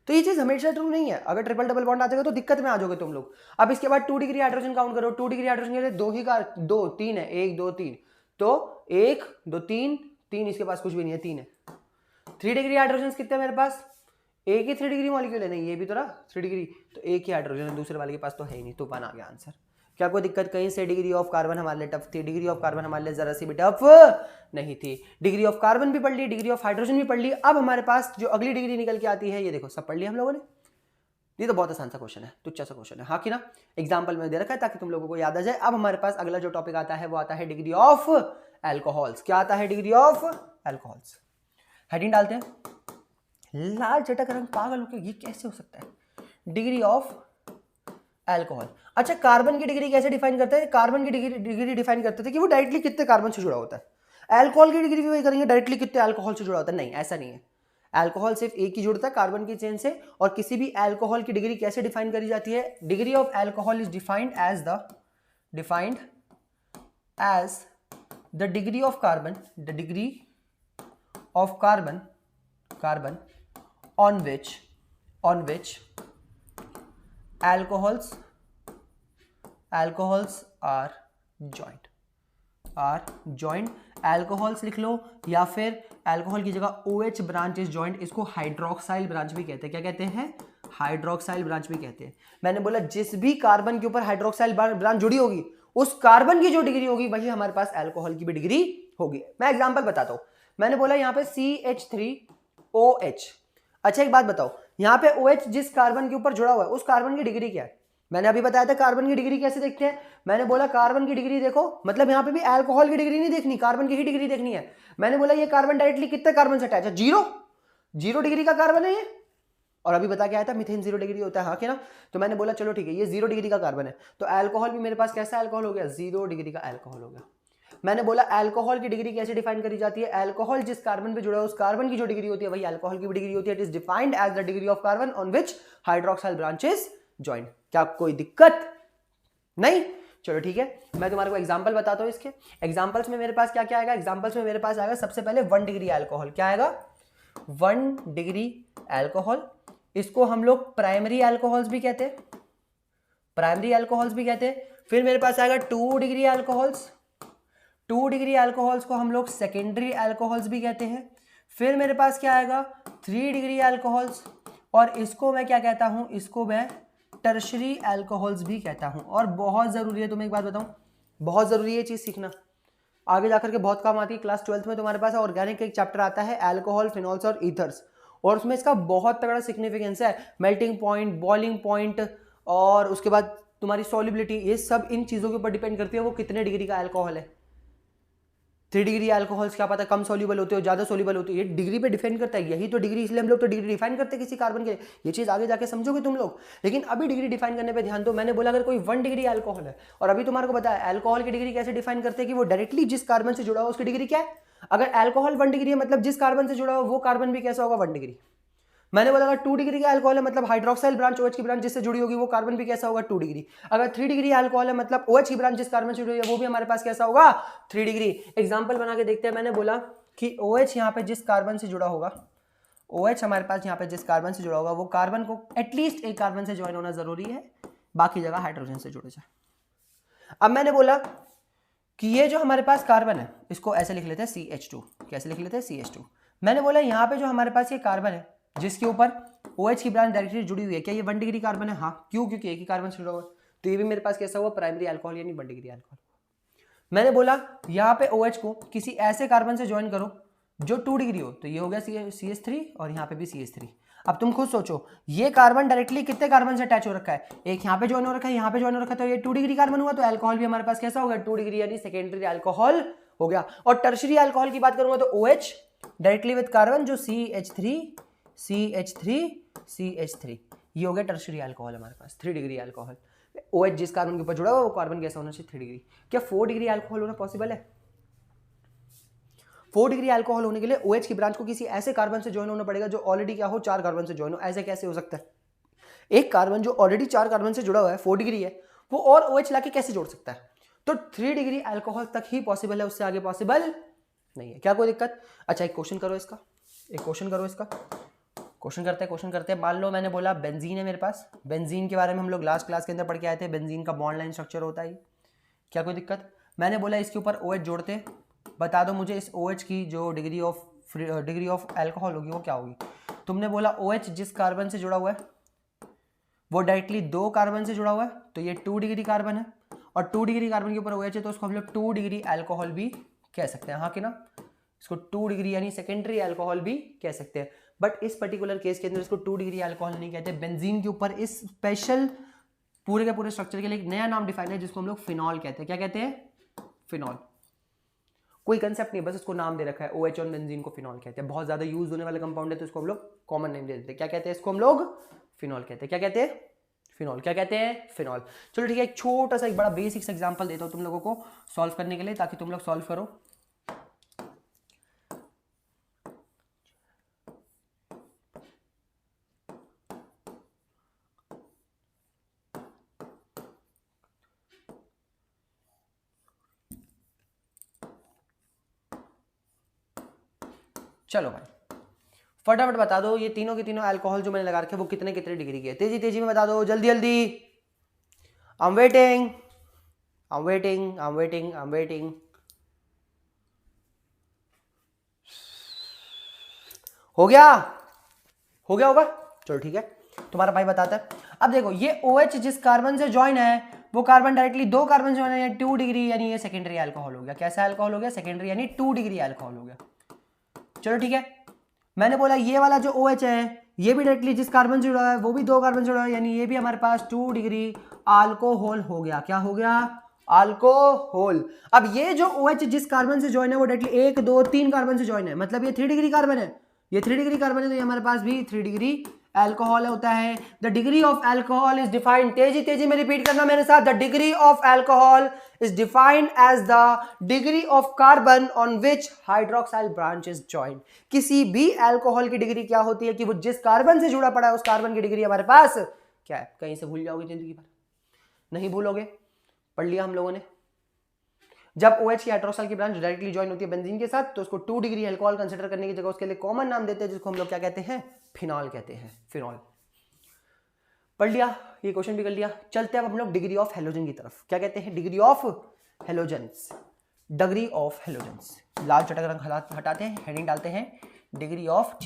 तो ये चीज हमेशा ट्रू नहीं है। अगर ट्रिपल डबल बॉन्ड आ जाएगा तो दिक्कत में आ जाओगे तुम लोग। अब इसके बाद 2 डिग्री हाइड्रोजन काउंट करो। 2 डिग्री हाइड्रोजन के लिए 2 ही का 2 3 है, 1 2 3, तो 1 2 3 3, इसके पास कुछ भी नहीं है, 3 है। 3 डिग्री हाइड्रोजन कितने मेरे पास, एक ही 3 डिग्री मॉलिक्यूल है, नहीं ये भी तो रहा 3 डिग्री, तो एक ही हाइड्रोजन है, दूसरे वाले के पास तो है ही नहीं, तो 1 आ गया आंसर। क्या कोई दिक्कत कहीं से? डिग्री ऑफ कार्बन हमारे लिए टफ थी, डिग्री ऑफ कार्बन हमारे लिए जरा सी भी टफ नहीं थी। डिग्री ऑफ कार्बन भी पढ़ ली, डिग्री ऑफ हाइड्रोजन भी पढ़ ली। अब हमारे पास जो अगली डिग्री निकल के आती है, ये देखो सब पढ़ लिया हम लोगों ने। ये तो बहुत आसान सा क्वेश्चन है, तुच्चा सा क्वेश्चन है, हाँ कि ना। एग्जाम्पल में दे रखा है ताकि तुम लोगों को याद आ जाए। अब हमारे पास अगला जो टॉपिक आता है वो आता है डिग्री ऑफ एल्कोहल्स। क्या आता है? Degree of alcohols. हेडिंग डालते हैं, लाल चटक रंग, पागल होकर ये कैसे हो सकता है? Degree of alcohol. अच्छा, कार्बन की डिग्री कैसे डिफाइन करते हैं? कार्बन की डिग्री डिफाइन करते थे कि वो डायरेक्टली कितने कार्बन से जुड़ा होता है। अल्कोहल की डिग्री भी वही करेंगे, डायरेक्टली कितने अल्कोहल से जुड़ा होता है। नहीं, ऐसा नहीं है। अल्कोहल सिर्फ एक ही जुड़ता है कार्बन की चेन से। और किसी भी अल्कोहल की डिग्री कैसे डिफाइन करी जाती है? Degree of alcohol is defined as the degree of carbon, the degree of carbon on which alcohols are joined। alcohols लिख लो, या फिर alcohol की जगह OH ब्रांच इज joined। इसको हाइड्रोक्साइल ब्रांच भी कहते हैं। क्या कहते हैं? हाइड्रोक्साइल ब्रांच भी कहते हैं। मैंने बोला जिस भी कार्बन के ऊपर हाइड्रोक्साइल ब्रांच जुड़ी होगी, उस कार्बन की जो डिग्री होगी वही हमारे पास अल्कोहल की भी डिग्री होगी। मैं एग्जांपल बताता हूं। मैंने बोला यहाँ पे CH3OH। अच्छा एक बात बताओ, यहाँ पे OH जिस कार्बन के ऊपर जुड़ा हुआ है उस कार्बन की डिग्री क्या है? मैंने अभी बताया था कार्बन की डिग्री कैसे देखते हैं। मैंने बोला कार्बन की डिग्री देखो, मतलब यहाँ पे भी अल्कोहल की डिग्री नहीं देखनी, कार्बन की ही डिग्री देखनी है। मैंने बोला ये कार्बन डायरेक्टली कितने कार्बन से अटैच है? 0 डिग्री का कार्बन है ये। और अभी बता के आया था मीथेन 0 डिग्री होता है, हाँ कि ना। तो मैंने बोला चलो ठीक है, ये 0 डिग्री का कार्बन है, तो अल्कोहल भी मेरे पास कैसा अल्कोहल हो गया, 0 डिग्री का अल्कोहल हो गया। मैंने बोला अल्कोहल की डिग्री कैसे डिफाइन करी जाती है, अल्कोहल जिस कार्बन पे जुड़ा है उस कार्बन की जो डिग्री होती है वही अल्कोहल की भी डिग्री होती है। It is defined as the degree of carbon on which hydroxyl branches join. क्या कोई दिक्कत नहीं? चलो ठीक है, मैं तुम्हारे को एग्जांपल बताता हूं इसके। एग्जांपल्स में मेरे पास क्या क्या आएगा, एग्जांपल्स में मेरे पास आएगा सबसे पहले 1 डिग्री अल्कोहल। क्या आएगा, 1 डिग्री अल्कोहल। इसको हम लोग प्राइमरी अल्कोहल्स भी कहते हैं, प्राइमरी अल्कोहल्स भी कहते हैं। फिर मेरे पास आएगा 2 डिग्री अल्कोहल्स, 2 डिग्री अल्कोहल्स को हम लोग सेकेंडरी अल्कोहल्स भी कहते हैं। फिर मेरे पास क्या आएगा, 3 डिग्री अल्कोहल्स, और इसको मैं क्या कहता हूं, इसको मैं टर्शरी अल्कोहल्स भी कहता हूं। और बहुत जरूरी है, तुम्हें एक बात बताऊं, बहुत जरूरी है चीज सीखना, आगे जाकर के बहुत काम आती है। क्लास 12th में तुम्हारे पास ऑर्गेनिक एक चैप्टर आता है अल्कोहल, फिनॉल्स और ईथर्स, और उसमें इसका बहुत तगड़ा सिग्निफिकेंस है। मेल्टिंग पॉइंट, बॉइलिंग पॉइंट, और उसके बाद तुम्हारी सॉल्युबिलिटी, ये सब इन चीजों के ऊपर डिपेंड करती है वो कितने डिग्री का अल्कोहल है। 3 डिग्री अल्कोहल्स क्या पता कम सोल्यूबल होते हो, ज्यादा सोल्यूबल होते हो, ये डिग्री पे डिपेंड करता है। यही तो डिग्री, इसलिए हम लोग तो डिग्री डिफाइन करते हैं किसी कार्बन के लिए। ये चीज आगे जाके समझोगे तुम लोग, लेकिन अभी डिग्री डिफाइन करने पे ध्यान दो। मैंने बोला अगर कोई 1 डिग्री अल्कोहल है, और अभी तुम्हारे को बताया अल्कोहल की डिग्री कैसे डिफाइन करते हैं कि वो डायरेक्टली जिस कार्बन से जुड़ा हो उसकी डिग्री क्या है। अगर अल्कोहल 1 डिग्री है मतलब जिस कार्बन से जुड़ा हो वो कार्बन भी कैसा होगा, 1 डिग्री। मैंने बोला अगर 2 डिग्री का अल्कोहल है मतलब हाइड्रोक्साइल ब्रांच, OH की ब्रांच जिससे जुड़ी होगी वो कार्बन भी कैसा होगा, 2 डिग्री। अगर 3 डिग्री अल्कोहल है मतलब OH की ब्रांच जिस कार्बन से जुड़ी है वो भी हमारे पास कैसा होगा, 3 डिग्री। एग्जांपल बना के देखते हैं। मैंने बोला कि OH यहाँ पे जिस कार्बन से जुड़ा होगा, OH हमारे पास यहाँ पे जिस कार्बन से जुड़ा होगा वो कार्बन को एटलीस्ट एक कार्बन से ज्वाइन होना जरूरी है, बाकी जगह हाइड्रोजन से जुड़ जाए। अब मैंने बोला कि ये जो हमारे पास कार्बन है इसको ऐसे लिख लेते हैं CH2। कैसे लिख लेते हैं, CH2। मैंने बोला यहाँ पे जो हमारे पास ये कार्बन है जिसके ऊपर OH की ब्रांच डायरेक्टली जुड़ी हुई है, क्या ये 1 डिग्री कार्बन है, हाँ। क्यों, क्योंकि एक ही कार्बन से जुड़ा हुआ है, तो ये भी मेरे पास कैसा हुआ, प्राइमरी अल्कोहल यानी 1 डिग्री अल्कोहल। मैंने बोला यहाँ पे OH को किसी ऐसे कार्बन से ज्वाइन करो जो 2 डिग्री हो, तो ये हो गया CH3 और यहाँ पे भी CH3। अब तुम खुद सोचो ये कार्बन डायरेक्टली कितने कार्बन से अटैच हो रखा है, एक यहाँ पे ज्वाइन हो रखा है, यहाँ पे ज्वाइन हो रखा है, तो ये 2 डिग्री कार्बन हुआ, तो अल्कोहल भी हमारे पास कैसा होगा, 2 डिग्री यानी सेकेंडरी अल्कोहल हो गया। और टर्शरी अल्कोहल की बात करूंगा तो OH डायरेक्टली विद कार्बन जो CH3 ये हो गया टर्शरी अल्कोहल हमारे पास, 3 डिग्री अल्कोहल। OH जिस कार्बन के ऊपर जुड़ा हुआ वो कार्बन कैसा होना चाहिए, 3 डिग्री। क्या 4 डिग्री अल्कोहल होना पॉसिबल है? 4 डिग्री अल्कोहल होने के लिए OH की ब्रांच को किसी ऐसे कार्बन से ज्वाइन होना पड़ेगा जो ऑलरेडी क्या हो, 4 कार्बन से ज्वाइन हो। ऐसे कैसे हो सकता है? एक कार्बन जो ऑलरेडी 4 कार्बन से जुड़ा हुआ है, 4 डिग्री है, वो और OH लाके कैसे जोड़ सकता है? तो 3 डिग्री अल्कोहल तक ही पॉसिबल है, उससे आगे पॉसिबल नहीं है। क्या कोई दिक्कत? अच्छा एक क्वेश्चन करो इसका, एक क्वेश्चन करो इसका, क्वेश्चन करते हैं। मान लो मैंने बोला बेंजीन है मेरे पास, बेंजीन के बारे में हम लोग लास्ट क्लास के अंदर पढ़ के आए थे, बेंजीन का बॉन्ड लाइन स्ट्रक्चर होता है। क्या कोई दिक्कत? मैंने बोला इसके ऊपर OH जोड़ते, बता दो मुझे इस OH की जो डिग्री ऑफ अल्कोहल होगी वो क्या होगी। तुमने बोला OH जिस कार्बन से जुड़ा हुआ है वो डायरेक्टली 2 कार्बन से जुड़ा हुआ है, तो ये 2 डिग्री कार्बन है, और 2 डिग्री कार्बन के ऊपर OH है तो उसको हम लोग 2 डिग्री अल्कोहल भी कह सकते हैं, हाँ कि ना। इसको 2 डिग्री यानी सेकेंडरी अल्कोहल भी कह सकते हैं, बट इस पर्टिकुलर केस के अंदर इसको 2 डिग्री अल्कोहल नहीं कहते। बेंजीन के ऊपर इस स्पेशल पूरे के पूरे स्ट्रक्चर के लिए एक नया नाम डिफाइन है जिसको हम लोग फिनॉल कहते हैं। क्या कहते हैं? फिनॉल। कोई कंसेप्ट नहीं, बस इसको नाम दे रखा है, OH और बेंजीन को फिनॉल कहते हैं। बहुत ज्यादा यूज होने वाला कंपाउंड है तो इसको हम लोग कॉमन नेम दे देते हैं। क्या कहते हैं इसको हम लोग? फिनॉल कहते हैं। क्या कहते हैं? फिनॉल। क्या कहते हैं? फिनॉल। चलो ठीक है, एक छोटा सा एक बड़ा बेसिक एग्जांपल देता हूं तुम लोगों को सॉल्व करने के लिए, ताकि तुम लोग सॉल्व करो। चलो भाई फटाफट बता दो ये तीनों के तीनों अल्कोहल जो मैंने लगा रखे वो कितने कितने डिग्री के, तेजी तेजी में बता दो, जल्दी जल्दी। I am waiting, I am waiting, I am waiting, I am waiting. हो गया? हो गया होगा? चलो ठीक है, तुम्हारा भाई बताता है। अब देखो ये OH जिस कार्बन से ज्वाइन है वो कार्बन डायरेक्टली 2 कार्बन से ज्वाइन है, 2 डिग्री यानी ये सेकेंडरी अल्कोहल हो गया। कैसा अल्कोहल हो गया? सेकेंडरी यानी 2 डिग्री अल्कोहल हो गया। चलो ठीक है, मैंने बोला ये वाला जो OH है ये भी डायरेक्टली जिस कार्बन से जुड़ा है वो भी 2 कार्बन से जुड़ा है, यानी ये भी हमारे पास 2 डिग्री अल्कोहल हो गया। क्या हो गया? अल्कोहल। अब ये जो OH जिस कार्बन से ज्वाइन है वो डायरेक्टली 1 2 3 कार्बन से ज्वाइन है, मतलब ये 3 डिग्री कार्बन है, ये 3 डिग्री कार्बन है, तो ये हमारे पास भी 3 डिग्री अल्कोहल होता है, the degree of alcohol is defined, तेजी तेजी में रिपीट करना मेरे साथ, the degree of alcohol is defined as the degree of carbon on which hydroxyl branch is joined. किसी भी अल्कोहल की डिग्री क्या होती है कि वो जिस कार्बन से जुड़ा पड़ा है उस कार्बन की डिग्री हमारे पास क्या है। कहीं से भूल जाओगे जिंदगी भर, नहीं भूलोगे, पढ़ लिया हम लोगों ने। जब OH की हाइड्रोक्साइल की ब्रांच डायरेक्टली ज्वाइन होती है बेंजीन के साथ तो उसको 2 डिग्री अल्कोहल कंसीडर करने की जगह उसके लिए कॉमन नाम देते हैं जिसको हम लोग क्या कहते हैं, फिनॉल कहते हैं, फिनॉल। पढ़ लिया, ये क्वेश्चन भी कर लिया। चलते हैं अब हम लोग डिग्री ऑफ हेलोजन की तरफ। क्या कहते हैं, degree of halogens, degree of halogens. लाल चटक रंग हटाते हैं, हेडिंग डालते हैं degree of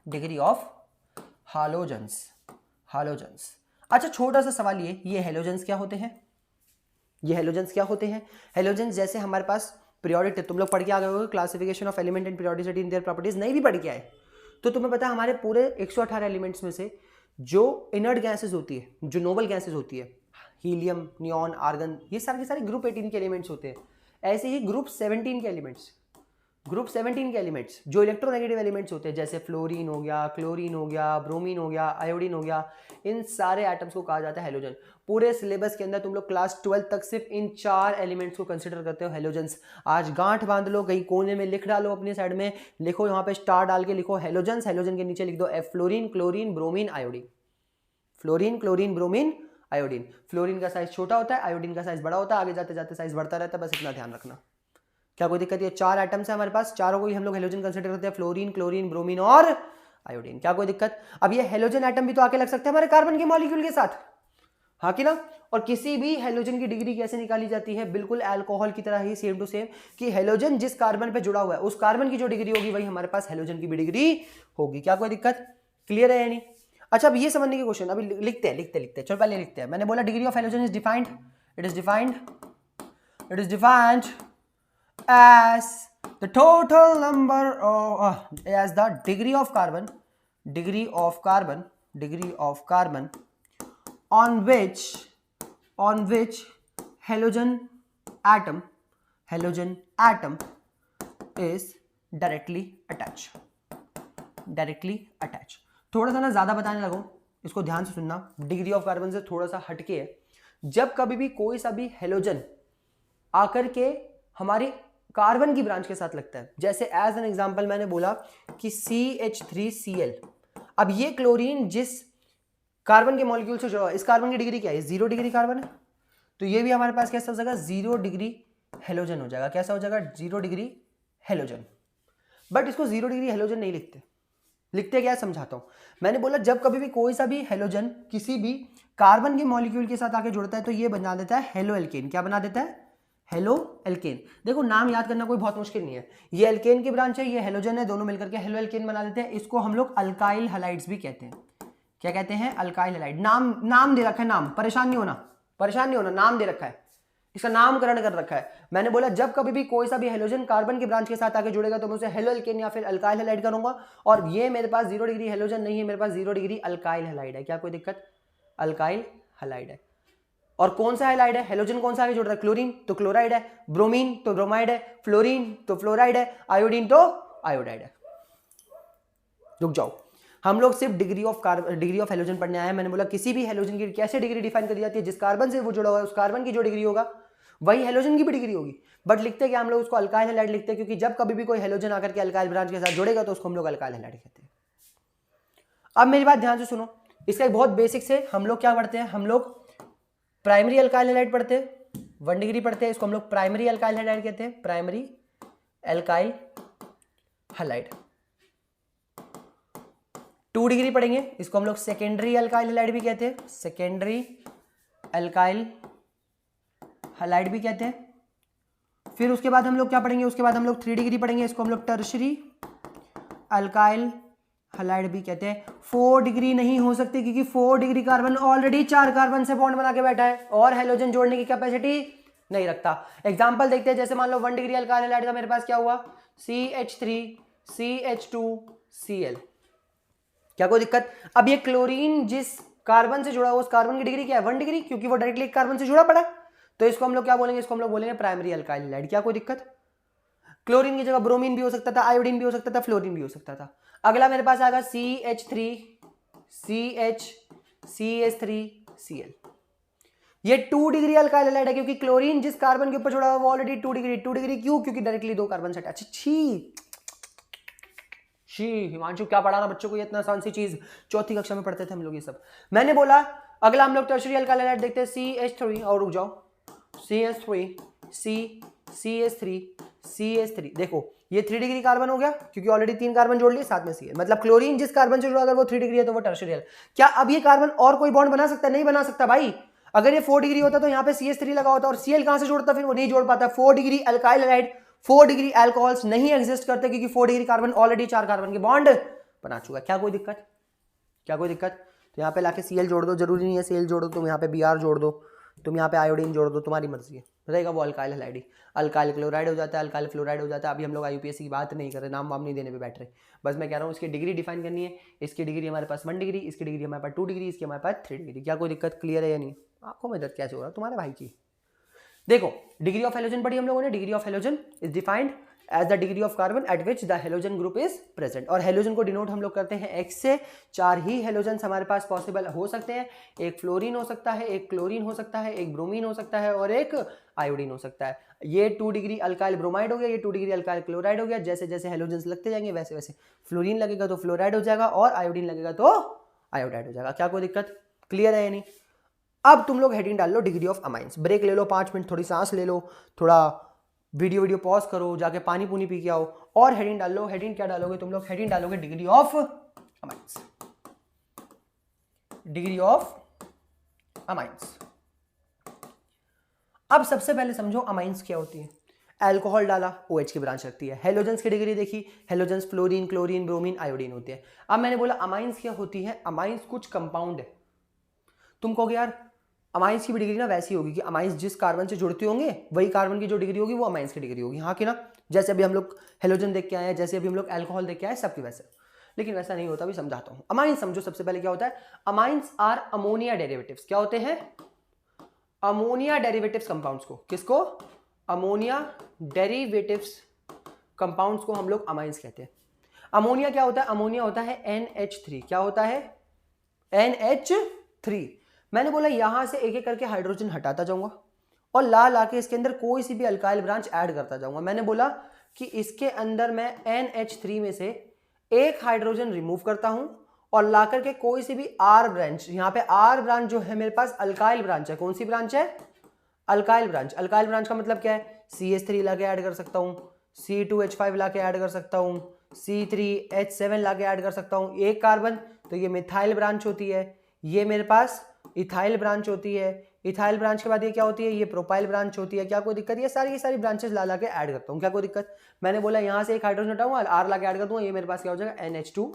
degree of halogens, halogens. अच्छा छोटा सा सवाल, ये हेलोजेंस क्या होते हैं, ये हेलोजेंस क्या होते हैं। हेलोजेंस जैसे हमारे पास पीरियोडिक, तुम लोग पढ़ के आ गए होगे classification of element and periodicity in their properties, नहीं भी पढ़ के आए तो तुम्हें पता है हमारे पूरे 118 एलिमेंट्स में से जो इनर्ट गैसेस होती है, जो नोबल गैसेस होती है, हीलियम, नियॉन, आर्गन, ये सारे के सारे ग्रुप 18 के एलिमेंट्स होते हैं। ऐसे ही ग्रुप 17 के एलिमेंट्स, ग्रुप 17 के एलिमेंट्स जो इलेक्ट्रोनेगेटिव एलिमेंट्स होते हैं जैसे फ्लोरीन हो गया, क्लोरीन हो गया, ब्रोमीन हो गया, आयोडीन हो गया, इन सारे एटम्स को कहा जाता है हेलोजन। पूरे सिलेबस के अंदर तुम लोग क्लास 12 तक सिर्फ इन 4 एलिमेंट्स को कंसिडर करते हो हेलोजेंस। आज गांठ बांध लो, कहीं कोने में लिख डालो, अपनी साइड में लिखो, यहाँ पे स्टार डाल के लिखो हेलोजेंस, हेलोजन के नीचे लिख दो F, fluorine, chlorine, bromine, iodine, fluorine, chlorine, bromine, iodine. Fluorine का साइज छोटा होता है, आयोडीन का साइज बड़ा होता है, आगे जाते जाते साइज बढ़ता रहता है, बस इतना ध्यान रखना। क्या कोई दिक्कत, ये 4 एटम्स है हमारे पास, चारों को ही हम लोग हेलोजन कंसिडर करते हैं, फ्लोरीन, क्लोरीन, ब्रोमीन और आयोडीन। क्या कोई दिक्कत। अब ये हेलोजन एटम भी तो आके लग सकते हैं हमारे कार्बन के मॉलिक्यूल के साथ, हाँ कि ना। और किसी भी हेलोजन की डिग्री कैसे निकाली जाती है, बिल्कुल अल्कोहल की तरह ही, सेम टू सेम, कि हेलोजन जिस कार्बन पे जुड़ा हुआ है उस कार्बन की जो डिग्री होगी वही हमारे पास हेलोजन की भी डिग्री होगी। क्या कोई दिक्कत, क्लियर है या नहीं। अच्छा अब ये समझने के क्वेश्चन अभी लिखते हैं, चलो पहले लिखते हैं। मैंने बोला degree of halogen is defined, it is defined as the total number of as the degree of carbon on which halogen atom is directly attached। थोड़ा सा ना ज्यादा बताने लगो, इसको ध्यान से सुनना, डिग्री ऑफ कार्बन से थोड़ा सा हटके है। जब कभी भी कोई सा भी हेलोजन आकर के हमारी कार्बन की ब्रांच के साथ लगता है, जैसे एज एन एग्जांपल मैंने बोला कि CH3Cl, अब ये क्लोरीन जिस कार्बन के मॉलिक्यूल से जुड़ा, इस कार्बन की डिग्री क्या है, 0 डिग्री कार्बन है, तो ये भी हमारे पास कैसा हो जाएगा, 0 डिग्री हेलोजन हो जाएगा। कैसा हो जाएगा, 0 डिग्री हेलोजन। बट इसको 0 डिग्री हेलोजन नहीं लिखते क्या है, समझाता हूं। मैंने बोला जब कभी भी कोई सा भी हेलोजन किसी भी कार्बन के मॉलिक्यूल के साथ आके जुड़ता है तो ये बना देता है हेलो एल्केन। क्या बना देता है, हेलो एल्केन। देखो नाम याद करना कोई बहुत मुश्किल नहीं है, ये एल्केन की ब्रांच है, ये हेलोजन है, दोनों मिलकर के हेलो एल्केन बना देते हैं। इसको हम लोग अल्काइल हैलाइड्स भी कहते हैं। क्या कहते हैं, अल्काइल हैलाइड। नाम दे रखा है, नाम, परेशान नहीं होना, नाम दे रखा है, इसका नामकरण कर रखा है। मैंने बोला जब कभी भी कोई सा भी हेलोजन कार्बन की ब्रांच के साथ आके जुड़ेगा तो मैं उसे हेलो एल्केन या फिर अल्काइल हैलाइड करूंगा। और ये मेरे पास 0 डिग्री हेलोजन नहीं है, मेरे पास 0 डिग्री अल्काइल हैलाइड है। क्या कोई दिक्कत, अल्काइल हैलाइड है। और कौन सा हैलाइड है, हेलोजन कौन सा आगे जुड़ रहा है, क्लोरीन तो क्लोराइड है, ब्रोमीन तो ब्रोमाइड है, फ्लोरीन तो फ्लोराइड है, आयोडीन तो आयोडाइड है। रुक जाओ, हम लोग सिर्फ डिग्री ऑफ हेलोजन पढ़ने आए हैं। मैंने बोला किसी भी हेलोजन की कैसे डिग्री डिफाइन करी जाती है, जिस कार्बन से वो जुड़ा हुआ है उस कार्बन की जो डिग्री होगा वही हेलोजन की भी डिग्री होगी। बट लिखते क्या हम लोग उसको अल्काइल हैलाइड लिखते हैं, क्योंकि जब कभी भी कोई हेलोजन आकर के अल्काइल ब्रांच के साथ जुड़ेगा तो उसको हम लोग अल्काइल हैलाइड कहते हैं। अब मेरी बात ध्यान से सुनो, इसका एक बहुत बेसिक से हम लोग क्या पढ़ते हैं, हम लोग प्राइमरी अल्काइल हैलाइड पढ़ते हैं, 1 डिग्री पढ़ते हैं, इसको हम लोग प्राइमरी अल्काइल हैलाइड कहते हैं, प्राइमरी अल्काइल हैलाइड। 2 डिग्री पढ़ेंगे, इसको हम लोग सेकेंडरी अल्काइल हैलाइड भी कहते हैं, सेकेंडरी अल्काइल हैलाइड भी कहते हैं। फिर उसके बाद हम लोग क्या पढ़ेंगे, उसके बाद हम लोग 3 डिग्री पढ़ेंगे, इसको हम लोग टर्शरी अल्काइल हैलाइड भी कहते हैं। 4 डिग्री नहीं हो सकती क्योंकि 4 डिग्री कार्बन ऑलरेडी 4 कार्बन से बॉन्ड बना के बैठा है और हेलोजन जोड़ने की कैपेसिटी नहीं रखता। एग्जांपल देखते हैं, जैसे मान लो 1 डिग्री अल्काइल हैलाइड का मेरे पास क्या हुआ, CH3CH2Cl। क्या कोई दिक्कत। अब ये क्लोरीन जिस कार्बन से जुड़ा हुआ उस कार्बन की डिग्री क्या है, 1 डिग्री, क्योंकि वो डायरेक्टली एक कार्बन से जुड़ा पड़ा, तो इसको हम लोग क्या बोलेंगे, इसको हम लोग बोलेंगे प्राइमरी अल्काइल हैलाइड। क्या कोई दिक्कत। क्लोरीन की जगह ब्रोमीन भी हो सकता था, आयोडीन भी हो सकता था, फ्लोरीन भी हो सकता था। अगला मेरे पास आएगा CH3 CH CH3 Cl। ये 2 डिग्री अल्काइल हैलाइड है क्योंकि क्लोरीन जिस कार्बन के ऊपर जुड़ा हुआ वो ऑलरेडी 2 डिग्री। 2 डिग्री क्यों? क्योंकि डायरेक्टली 2 कार्बन से अटैच। छी हिमांशु क्या पढ़ाना बच्चों को ये इतना आसान सी चीज, चौथी कक्षा में पढ़ते थे हम लोग ये सब। मैंने बोला अगला हम लोग टर्शियरी अल्काइल हैलाइड देखते हैं CH3 और रुक जाओ CH3 CH3 CH3। देखो ये 3 डिग्री कार्बन हो गया क्योंकि ऑलरेडी 3 कार्बन जोड़ लिए साथ में Cl, मतलब क्लोरीन जिस कार्बन से जुड़ा अगर वो 3 डिग्री है तो वो टर्शियरी। क्या अब ये कार्बन और कोई बॉन्ड बना सकता है? नहीं बना सकता भाई। अगर ये 4 डिग्री होता तो यहाँ पे CH3 लगा होता और Cl कहां से जोड़ता? फिर वो नहीं जोड़ पाता। 4 degree alkyl halide 4 degree alcohols नहीं एग्जिस्ट करते क्योंकि 4 डिग्री कार्बन ऑलरेडी 4 कार्बन के बॉन्ड बना चुका है। क्या कोई दिक्कत? क्या कोई दिक्कत? तो यहाँ पे लाके Cl जोड़ दो, जरूरी नहीं है Cl जोड़ दो, तुम यहाँ पे Br जोड़ दो, तुम यहाँ पे आयोडीन जोड़ दो, तुम्हारी मर्जी है, रहेगा वो अल्काइल हैलाइड। अल्काइल क्लोराइड हो जाता है, अल्काइल फ्लोराइड हो जाता है। अभी हम लोग IUPAC की बात नहीं कर रहे, नाम वाम नहीं देने पे बैठ रहे, बस मैं कह रहा हूँ इसकी डिग्री डिफाइन करनी है। इसकी डिग्री हमारे पास 1 डिग्री, इसकी डिग्री हमारे पास 2 डिग्री, इसकी हमारे पास 3 डिग्री। क्या कोई दिक्कत? क्लियर है या नहीं? आंखों में दर्द कैसे हो रहा है तुम्हारे भाई की? देखो डिग्री ऑफ हेलोजन पढ़ी हम लोगों ने। Degree of halogen is defined as the degree of carbon at which the halogen group is present. और हेलोजन को डिनोट हम लोग करते हैं X से। 4 ही हेलोजन हमारे पास पॉसिबल हो सकते हैं। एक फ्लोरीन हो सकता है, एक क्लोरीन हो सकता है, एक ब्रोमीन हो सकता है और एक आयोडीन हो सकता है। ये 2 डिग्री अल्काइल ब्रोमाइड हो गया, ये 2 डिग्री अल्काइल क्लोराइड हो गया। जैसे जैसे हेलोजन लगते जाएंगे वैसे वैसे फ्लोरीन लगेगा तो फ्लोराइड हो जाएगा और आयोडीन लगेगा तो आयोडाइड हो जाएगा। क्या कोई दिक्कत? क्लियर है या नहीं? अब तुम लोग हेडिंग डाल लो डिग्री ऑफ अमाइंस। ब्रेक ले लो 5 मिनट, थोड़ी सांस ले लो, थोड़ा वीडियो पॉज करो, जाके पानी पूनी पी के आओ और हेडिंग डाल लो। हेडिंग क्या डालोगे तुम लोग? हेडिंग डालोगे degree of amines. Degree of amines. अब सबसे पहले समझो अमाइंस क्या होती है। अल्कोहल डाला, OH की ब्रांच रखती है। हेलोजेंस की डिग्री देखी, halogens fluorine, chlorine, bromine, iodine होती है। अब मैंने बोला अमाइंस क्या होती है। अमाइंस कुछ कंपाउंड है। तुम कहोगे यार अमाइंस की भी डिग्री ना वैसी होगी कि अमाइंस जिस कार्बन से जुड़ते होंगे वही कार्बन की जो डिग्री होगी वो अमाइंस की डिग्री होगी। हाँ कि ना? जैसे अभी हम लोग हेलोजन देख के आए हैं, जैसे अभी हम लोग अल्कोहल देख के आए, सबकी वैसे। लेकिन वैसा नहीं होता, भी समझाता हूं। अमाइंस समझो सबसे पहले क्या होता है। Amines are ammonia derivatives. क्या होते हैं? अमोनिया डेरिवेटिव्स कंपाउंड्स को। किसको? अमोनिया डेरिवेटिव्स कंपाउंड्स को हम लोग अमाइंस कहते हैं। अमोनिया क्या होता है? अमोनिया होता है NH3। क्या होता है? NH3। मैंने बोला यहां से एक एक करके हाइड्रोजन हटाता जाऊंगा और ला के इसके अंदर कोई सी भी अल्काइल ब्रांच ऐड करता जाऊंगा। मैंने बोला कि इसके अंदर मैं NH3 में से एक हाइड्रोजन रिमूव करता हूं और ला करके कोई सी भी R ब्रांच, यहां पे R ब्रांच जो है मेरे पास अल्काइल ब्रांच है। कौन सी ब्रांच है? Alkyl branch. अल्काइल ब्रांच का मतलब क्या है? CH3 ला के ऐड कर सकता हूं, C2H5 ला के ऐड कर सकता हूं, C3H7 ला के ऐड कर सकता हूं। एक कार्बन तो ये मिथाइल ब्रांच होती है, ये मेरे पास इथाइल ब्रांच होती है। इथाइल ब्रांच के बाद ये क्या होती है? ये प्रोपाइल ब्रांच होती है। क्या कोई दिक्कत? ये सारी ब्रांचेस ला के ऐड करता हूं। क्या कोई दिक्कत? मैंने बोला यहां से एक हाइड्रोजन हटाऊंगा, R ला के ऐड कर दूंगा, ये मेरे पास क्या हो जाएगा? NH2R।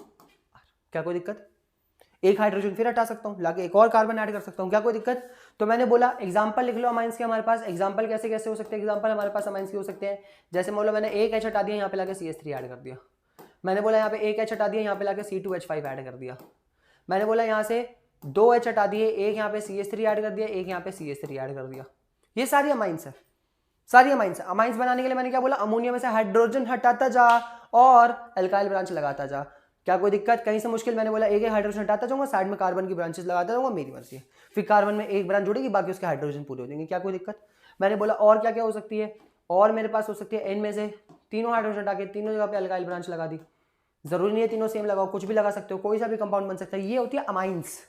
क्या कोई दिक्कत? एक हाइड्रोजन फिर हटा सकता हूं, लाके एक और कार्बन ऐड कर सकता हूं। क्या कोई दिक्कत? तो मैंने बोला एग्जांपल लिख लो अमाइंस के हमारे पास। एग्जांपल कैसे कैसे हो सकते हैं? एग्जांपल हमारे पास अमाइंस के हो सकते हैं जैसे मान लो मैंने एक H हटा दिया, यहाँ पे लाके CH3 ऐड कर दिया। मैंने बोला यहाँ पे एक H हटा दिया, यहाँ पे लाके C2H5 ऐड कर दिया। मैंने बोला यहाँ से 2 H हटा दिए, एक यहाँ पे CH3 ऐड कर दिया, एक यहाँ पे CH3 ऐड कर दिया। ये सारी अमाइंस है, सारी अमाइंस है। अमाइंस बनाने के लिए मैंने क्या बोला? अमोनिया में से हाइड्रोजन हटाता जा और अल्काइल ब्रांच लगाता जा। क्या कोई दिक्कत? कहीं से मुश्किल? मैंने बोला एक एक हाइड्रोजन हटाता जाऊंगा, साइड में कार्बन की ब्रांचेस लगाता जाऊंगा, मेरी मर्जी है। फिर कार्बन में एक ब्रांच जुड़ेगी, बाकी उसके हाइड्रोजन पूरे हो जाएंगे। क्या कोई दिक्कत? मैंने बोला और क्या क्या हो सकती है? और मेरे पास हो सकती है N में से तीनों हाइड्रोजन हटा के तीनों जगह पे अल्काइल ब्रांच लगा दी। जरूरी नहीं है तीनों सेम लगाओ, कुछ भी लगा सकते हो, कोई सा भी कंपाउंड बन सकता है। ये होती है amines.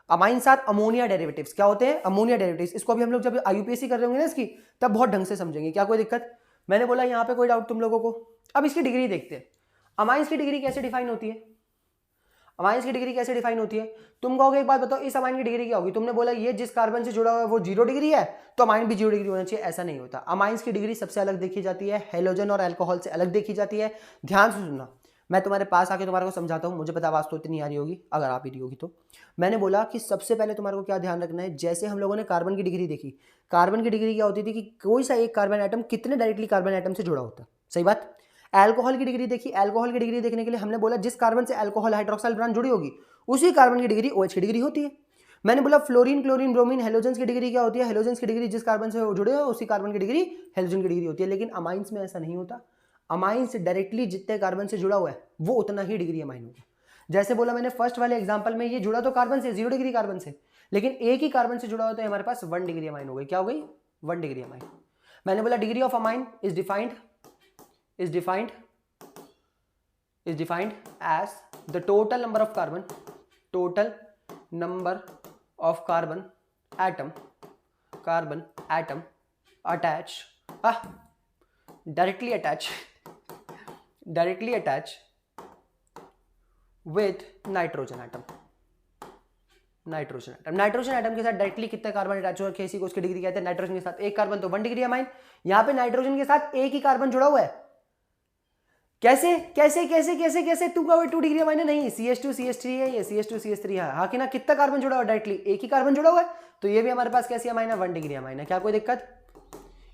Amines are ammonia derivatives. क्या होते हैं? Ammonia derivatives. इसको अभी हम लोग जब IUPAC कर रहे होंगे ना इसकी, तब बहुत ढंग से समझेंगे। क्या कोई दिक्कत? मैंने बोला यहाँ पे कोई डाउट तुम लोगों को? अब इसकी डिग्री देखते हैं। अमाइंस की डिग्री कैसे डिफाइन होती है? अमाइंस की डिग्री कैसे डिफाइन होती है? तुम कहोगे एक बात बताओ, इस अमाइन की डिग्री क्या होगी? तुमने बोला ये जिस कार्बन से जुड़ा हुआ है वो 0 डिग्री है तो अमाइन भी 0 डिग्री होना चाहिए। ऐसा नहीं होता। अमाइंस की डिग्री सबसे अलग देखी जाती है, हेलोजन और अल्कोहल से अलग देखी जाती है। ध्यान से सुनना, मैं तुम्हारे पास आके तुम्हारे को समझाता हूं। मुझे पता आवाज तो इतनी आ रही होगी, अगर आप ही रही होगी तो। मैंने बोला कि सबसे पहले तुम्हारे को क्या ध्यान रखना है। जैसे हम लोगों ने कार्बन की डिग्री देखी, कार्बन की डिग्री क्या होती थी कि कोई सा एक कार्बन एटम कितने डायरेक्टली कार्बन एटम से जुड़ा होता है। सही बात। अल्कोहल की डिग्री देखी, अल्कोहल की डिग्री देखने के लिए हमने बोला जिस कार्बन से अल्कोहल हाइड्रोक्साइल ब्रांच जुड़ी होगी उसी कार्बन की डिग्री OH की डिग्री होती है। मैंने बोला फ्लोरीन, क्लोरीन, ब्रोमीन, हेलोजेंस की डिग्री क्या होती है? हेलोजेंस की डिग्री जिस कार्बन से जुड़े हो उसी कार्बन की डिग्री हेलोजन की डिग्री होती है। लेकिन अमाइंस में ऐसा नहीं होता। अमाइन से डायरेक्टली जितने कार्बन से जुड़ा हुआ है वो उतना ही डिग्री अमाइन होगा। जैसे बोला मैंने फर्स्ट वाले एग्जांपल में, ये जुड़ा तो कार्बन से 0 डिग्री कार्बन से, लेकिन एक ही कार्बन से जुड़ा होता है हमारे पास 1 डिग्री अमाइन हो गई। क्या हो गई? 1 डिग्री अमाइन। मैंने बोला degree of amine is defined as the total number of carbon atom directly attach with nitrogen atom के साथ डायरेक्टली कितने कार्बन अटैच हो रखे हैं, इसी को उसकी डिग्री कहते हैं। नाइट्रोजन के साथ एक कार्बन तो 1 डिग्री अमाइन। यहां पे नाइट्रोजन के साथ एक ही कार्बन जुड़ा हुआ है। कैसे तुम कहोगे 2 डिग्री अमाइन है? नहीं, CH2CH3 है, ये CH2CH3 है। हाँ कि ना, कितना कार्बन जुड़ा हुआ है? डायरेक्टली एक ही कार्बन जुड़ा हुआ है, तो ये भी हमारे पास कैसी अमाइन है? 1 डिग्री अमाइन है। क्या कोई दिक्कत?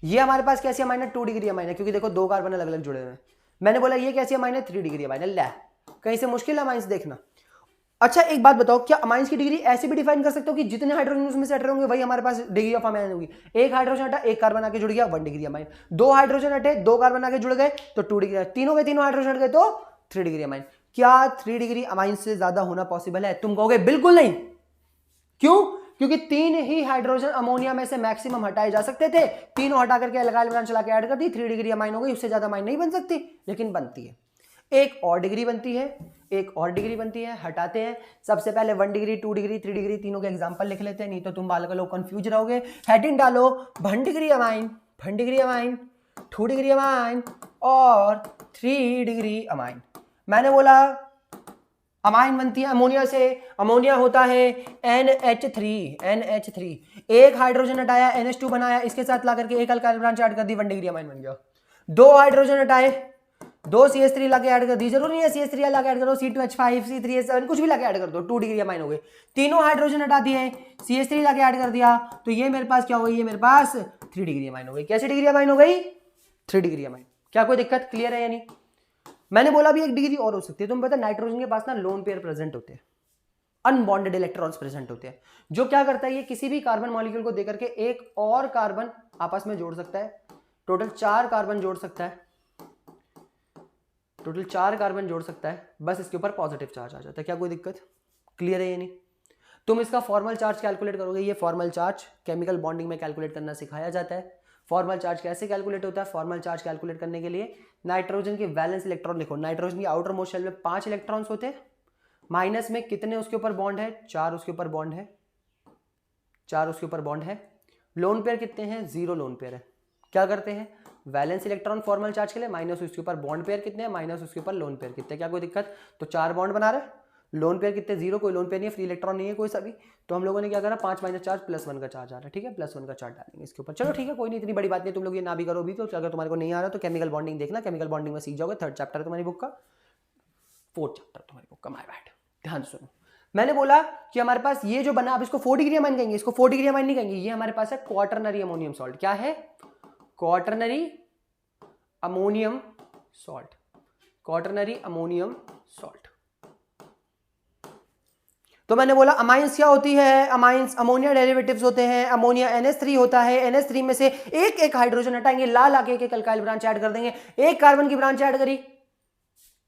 ये हमारे पास कैसी अमाइन है? 2 डिग्री अमाइन है, क्योंकि देखो 2 कार्बन अलग अलग जुड़े हुए हैं। मैंने बोला ये कैसी अमाइन है? 3 डिग्री अमाइन है। ले, कहीं से मुश्किल अमाइंस देखना। अच्छा एक बात बताओ, क्या अमाइंस की डिग्री ऐसे भी डिफाइन कर सकते हो कि जितने हाइड्रोजन उसमें से हटे होंगे वही हमारे पास डिग्री ऑफ अमाइन होगी? एक हाइड्रोजन हटा, एक कार्बन आके जुड़ गया, 1 डिग्री अमाइन। 2 हाइड्रोजन हटे, 2 कार्बन आके जुड़ गए तो 2 डिग्री। तीनों हाइड्रोजन हट गए तो 3 डिग्री अमाइन। क्या 3 डिग्री अमाइन से ज्यादा होना पॉसिबल है? तुम कहोगे बिल्कुल नहीं। क्यों? क्योंकि 3 ही हाइड्रोजन अमोनिया में से मैक्सिमम हटाए जा सकते थे। तीनों हटा करके अलगाइल ब्रांच चला के ऐड कर दी, 3 डिग्री अमाइन हो गई। उससे ज्यादा अमाइन नहीं बन सकती, लेकिन बनती है। एक और डिग्री बनती है, हटाते हैं। सबसे पहले 1 डिग्री, 2 डिग्री, 3 डिग्री, तीनों के एग्जांपल लिख लेते हैं, नहीं तो तुम बालक लोग कंफ्यूज रहोगे। हेडिंग डालो 1 डिग्री अमाइन, 2 डिग्री अमाइन और 3 डिग्री अमाइन। मैंने बोला अमाइन बनती है अमोनिया से। अमोनिया होता है NH3। एक हाइड्रोजन हटाया, NH2 बनाया, इसके साथ ला करके एक अल्काइल ब्रांच ऐड कर दी, 1 डिग्री अमाइन बन गया। 2 हाइड्रोजन हटाए, 2 CH3 ला के ऐड कर दी, जरूरी नहीं है CH3 ला के ऐड करो, C2H5, C3H7 कुछ भी ला के ऐड कर दो, 2 डिग्री अमाइन हो गए। तीनों हाइड्रोजन हटा दिए, CH3 ला के ऐड कर दिया, तो ये मेरे पास क्या हो गई? ये मेरे पास 3 डिग्री अमाइन हो गई। कैसी डिग्री अमाइन हो गई? 3 डिग्री अमाइन। क्या कोई दिक्कत? क्लियर है या नहीं? मैंने बोला भी 1 डिग्री और हो सकती है। तुम्हें पता नाइट्रोजन के पास ना लोन पेयर प्रेजेंट होते हैं, अनबॉन्डेड इलेक्ट्रॉन्स प्रेजेंट होते हैं। जो क्या करता है, ये किसी भी कार्बन मॉलिक्यूल को देकर के एक और कार्बन आपस में जोड़ सकता है। टोटल 4 कार्बन जोड़ सकता है, बस इसके ऊपर पॉजिटिव चार्ज आ जाता है। क्या कोई दिक्कत? क्लियर है या नहीं? तुम इसका फॉर्मल चार्ज कैलकुलेट करोगे। ये फॉर्मल चार्ज केमिकल बॉन्डिंग में कैलकुलेट करना सिखाया जाता है। फॉर्मल चार्ज कैसे कैलकुलेट होता है? फॉर्मल चार्ज कैलकुलेट करने के लिए नाइट्रोजन की वैलेंस इलेक्ट्रॉन लिखो। नाइट्रोजन की आउटर मोस्ट शेल में 5 इलेक्ट्रॉन्स होते हैं। माइनस में कितने उसके ऊपर बॉन्ड है? 4 उसके ऊपर बॉन्ड है। लोन पेयर कितने हैं? 0 लोन पेयर है। क्या करते हैं? वैलेंस इलेक्ट्रॉन फॉर्मल चार्ज के लिए, माइनस उसके ऊपर बॉन्ड पेयर कितने हैं, माइनस उसके ऊपर लोन पेयर कितने। क्या कोई दिक्कत? तो 4 बॉन्ड बना रहे, लोन पेयर कितने? 0, कोई लोन पेयर नहीं है, फ्री इलेक्ट्रॉन नहीं है कोई सा भी। तो हम लोगों ने क्या करा? 5 - चार्ज +1 का चार्ज आ रहा है, ठीक है, +1 का चार्ज डालेंगे इसके ऊपर। चलो ठीक है, कोई नहीं, इतनी बड़ी बात नहीं। तुम लोग ये ना भी करो भी, तो अगर तुम्हारे को नहीं आ रहा तो केमिकल बॉन्डिंग देखना, केमिकल बॉन्डिंग में सीख जाओगे। 3rd चैप्टर तुम्हारी बुक का, 4th चैप्टर तुम्हारी बुक का। My bad. ध्यान सुनो, मैंने बोला कि हमारे पास ये जो बना, अब इसको 4 डिग्री अमाइन कहेंगे, इसको 4 डिग्री अमाइन नहीं कहेंगे। ये हमारे पास है क्वाटरनरी अमोनियम सॉल्ट। क्या है? Quaternary ammonium salt. तो मैंने बोला अमाइंस क्या होती है? अमाइंस अमोनिया डेरिवेटिव्स होते हैं। अमोनिया NH3 होता है। NH3 में से एक हाइड्रोजन हटाएंगे, ला के एक अल्काइल ब्रांच ऐड कर देंगे। एक कार्बन की ब्रांच ऐड करी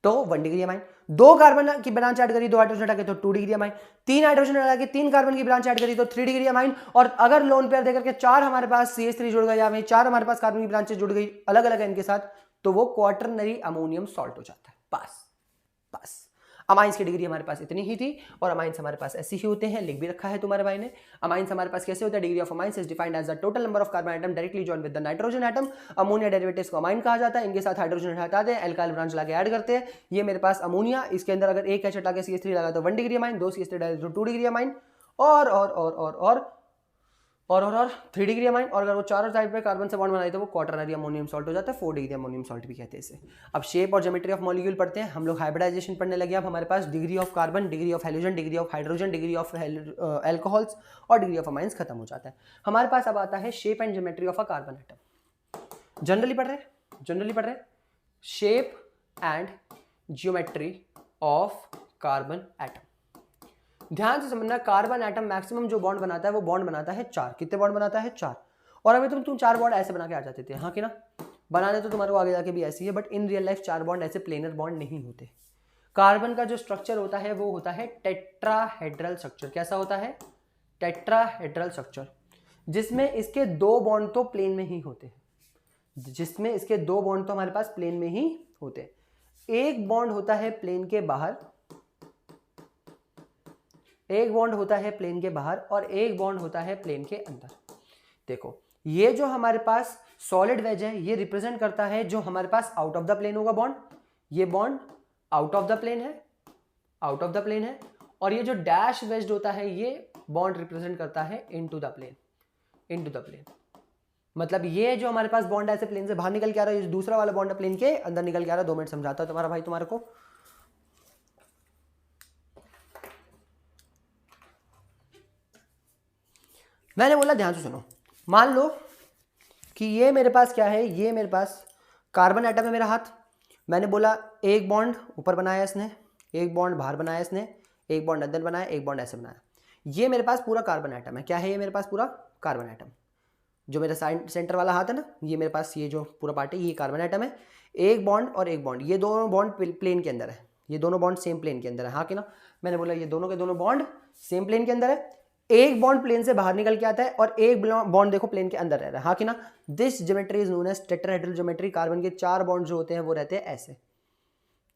तो 1 डिग्री अमाइन। 2 कार्बन की ब्रांच ऐड करी, 2 हाइड्रोजन हटा के तो 2 डिग्री अमाइन। 3 हाइड्रोजन हटा के 3 कार्बन की ब्रांच ऐड करी तो 3 डिग्री अमाइन। और अगर लोन पेयर देकर के 4 हमारे पास CH3 जुड़ गया, या 4 हमारे पास कार्बन की ब्रांचेस जुड़ गई अलग अलग इनके साथ, तो वो क्वाटरनरी अमोनियम सॉल्ट हो जाता है। बस अमाइंस की डिग्री हमारे पास इतनी ही थी, और अमाइंस हमारे पास ऐसे ही होते हैं, लिख भी रखा है तुम्हारे भाई ने। अमाइंस हमारे पास कैसे होता है? Degree of amines is defined as the total number of carbon atom directly join with the nitrogen atom. Ammonia derivatives को अमाइन कहा जाता है। इनके साथ हाइड्रोजन हटाते हैं, अल्काइल ब्रांच लाके ऐड करते हैं। ये मेरे पास अमोनिया, इसके अंदर अगर एक H हटा के CH3 लगा तो 1 डिग्री अमाइन, 2 CH3 डाले तो 2 डिग्री अमाइन, और 3 डिग्री अमाइन। और अगर वो चारों साइड पे कार्बन से बॉन्ड बनाए तो वो क्वाटरनरी अमोनियम सॉल्ट हो जाता है। 4 डिग्री अमोनियम सॉल्ट भी कहते हैं इसे। अब शेप और ज्योमेट्री ऑफ मॉलिक्यूल पढ़ते हैं हम लोग। हाइब्रिडाइजेशन पढ़ने लगे। अब हमारे पास degree of carbon, degree of halogen, degree of hydrogen, degree of alcohols और डिग्री ऑफ अमाइंस खत्म हो जाता है। हमारे पास अब आता है shape and geometry of a carbon atom. Generally पढ़ रहे shape and geometry of carbon atom. ध्यान से समझना, कार्बन एटम मैक्सिमम जो बॉन्ड बनाता है वो बॉन्ड बनाता है 4। कितने बॉन्ड बनाता है? 4। और अभी तुम 4 बॉन्ड ऐसे बना के आ जाते थे, हाँ कि ना? बनाने तो तुम्हारे को आगे जाके भी ऐसी है, but in real life 4 bond ऐसे प्लेनर बॉन्ड नहीं होते। कार्बन का जो स्ट्रक्चर होता है वो होता है टेट्राहेड्रल स्ट्रक्चर। कैसा होता है? टेट्राहेड्रल स्ट्रक्चर, जिसमें इसके 2 बॉन्ड तो प्लेन में ही होते हैं, जिसमें इसके 2 बॉन्ड तो हमारे पास प्लेन में ही होते हैं। एक बॉन्ड होता है प्लेन के बाहर, एक बॉन्ड होता है प्लेन के बाहर और एक बॉन्ड होता है प्लेन के अंदर। देखो ये जो हमारे पास सॉलिड वेज है ये रिप्रेजेंट करता है जो हमारे पास आउट ऑफ द प्लेन होगा बॉन्ड, ये bond out of the plane है, आउट ऑफ द प्लेन है। और ये जो डैश वेज्ड होता है ये बॉन्ड रिप्रेजेंट करता है into the plane, into the plane. मतलब ये जो हमारे पास बॉन्ड ऐसे प्लेन से बाहर निकल के आ रहा है, ये दूसरा वाला बॉन्ड प्लेन के अंदर निकल के आ रहा है। 2 मिनट समझाता है तुम्हारा भाई तुम्हारे को। मैंने बोला ध्यान से सुनो, मान लो कि ये मेरे पास क्या है, ये मेरे पास कार्बन एटम है मेरा हाथ। मैंने बोला एक बॉन्ड ऊपर बनाया इसने, एक बॉन्ड बाहर बनाया इसने, एक बॉन्ड अंदर बनाया, एक बॉन्ड ऐसे बनाया। ये मेरे पास पूरा कार्बन एटम है। क्या है ये मेरे पास? पूरा कार्बन एटम। जो मेरा सेंटर वाला हाथ है ना, ये मेरे पास ये जो पूरा पार्ट है ये कार्बन एटम है। एक बॉन्ड और एक बॉन्ड, ये दोनों बॉन्ड प्लेन के अंदर है, ये दोनों बॉन्ड सेम प्लेन के अंदर है, हाँ कि ना? मैंने बोला ये दोनों के दोनों बॉन्ड सेम प्लेन के अंदर है। एक बॉन्ड प्लेन से बाहर निकल के आता है और एक बॉन्ड देखो प्लेन के अंदर रह रहा है, हाँ कि ना? This geometry is known as tetrahedral geometry. Carbon के 4 बॉन्ड जो होते हैं वो रहते हैं ऐसे,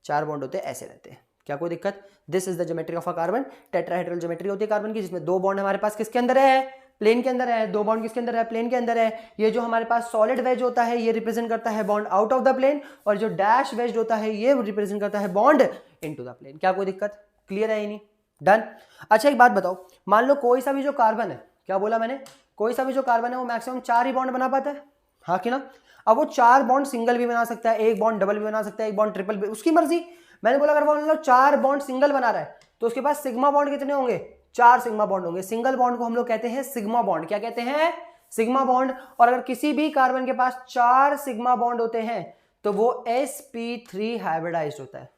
4 बॉन्ड होते हैं ऐसे रहते हैं। क्या कोई दिक्कत? This is the geometry of a carbon. Tetrahedral geometry होती है कार्बन की, जिसमें 2 बॉन्ड हमारे पास किसके अंदर है? प्लेन के अंदर है। 2 बॉन्ड किसके अंदर है? प्लेन के अंदर है। ये जो हमारे पास सॉलिड वेज होता है ये रिप्रेजेंट करता है bond out of the plane, और जो डैश वेज होता है ये रिप्रेजेंट करता है बॉन्ड इनटू द प्लेन। क्या कोई दिक्कत? क्लियर है? नहीं? डन। अच्छा एक बात बताओ, मान लो कोई सा भी जो कार्बन है, क्या बोला मैंने? कोई सा भी जो कार्बन है वो मैक्सिमम 4 ही बॉन्ड बना पाता है, हाँ कि ना? अब वो 4 बॉन्ड सिंगल भी बना सकता है, एक बॉन्ड डबल भी बना सकता है, एक बॉन्ड ट्रिपल भी, उसकी मर्जी। मैंने बोला अगर वो मतलब 4 बॉन्ड सिंगल बना रहा है तो उसके पास सिग्मा बॉन्ड कितने होंगे? 4 सिग्मा बॉन्ड होंगे। सिंगल बॉन्ड को हम लोग कहते हैं सिग्मा बॉन्ड। क्या कहते हैं? Sigma bond. और अगर किसी भी कार्बन के पास 4 सिग्मा बॉन्ड होते हैं तो वो sp3 हाइब्रिडाइज्ड होता है।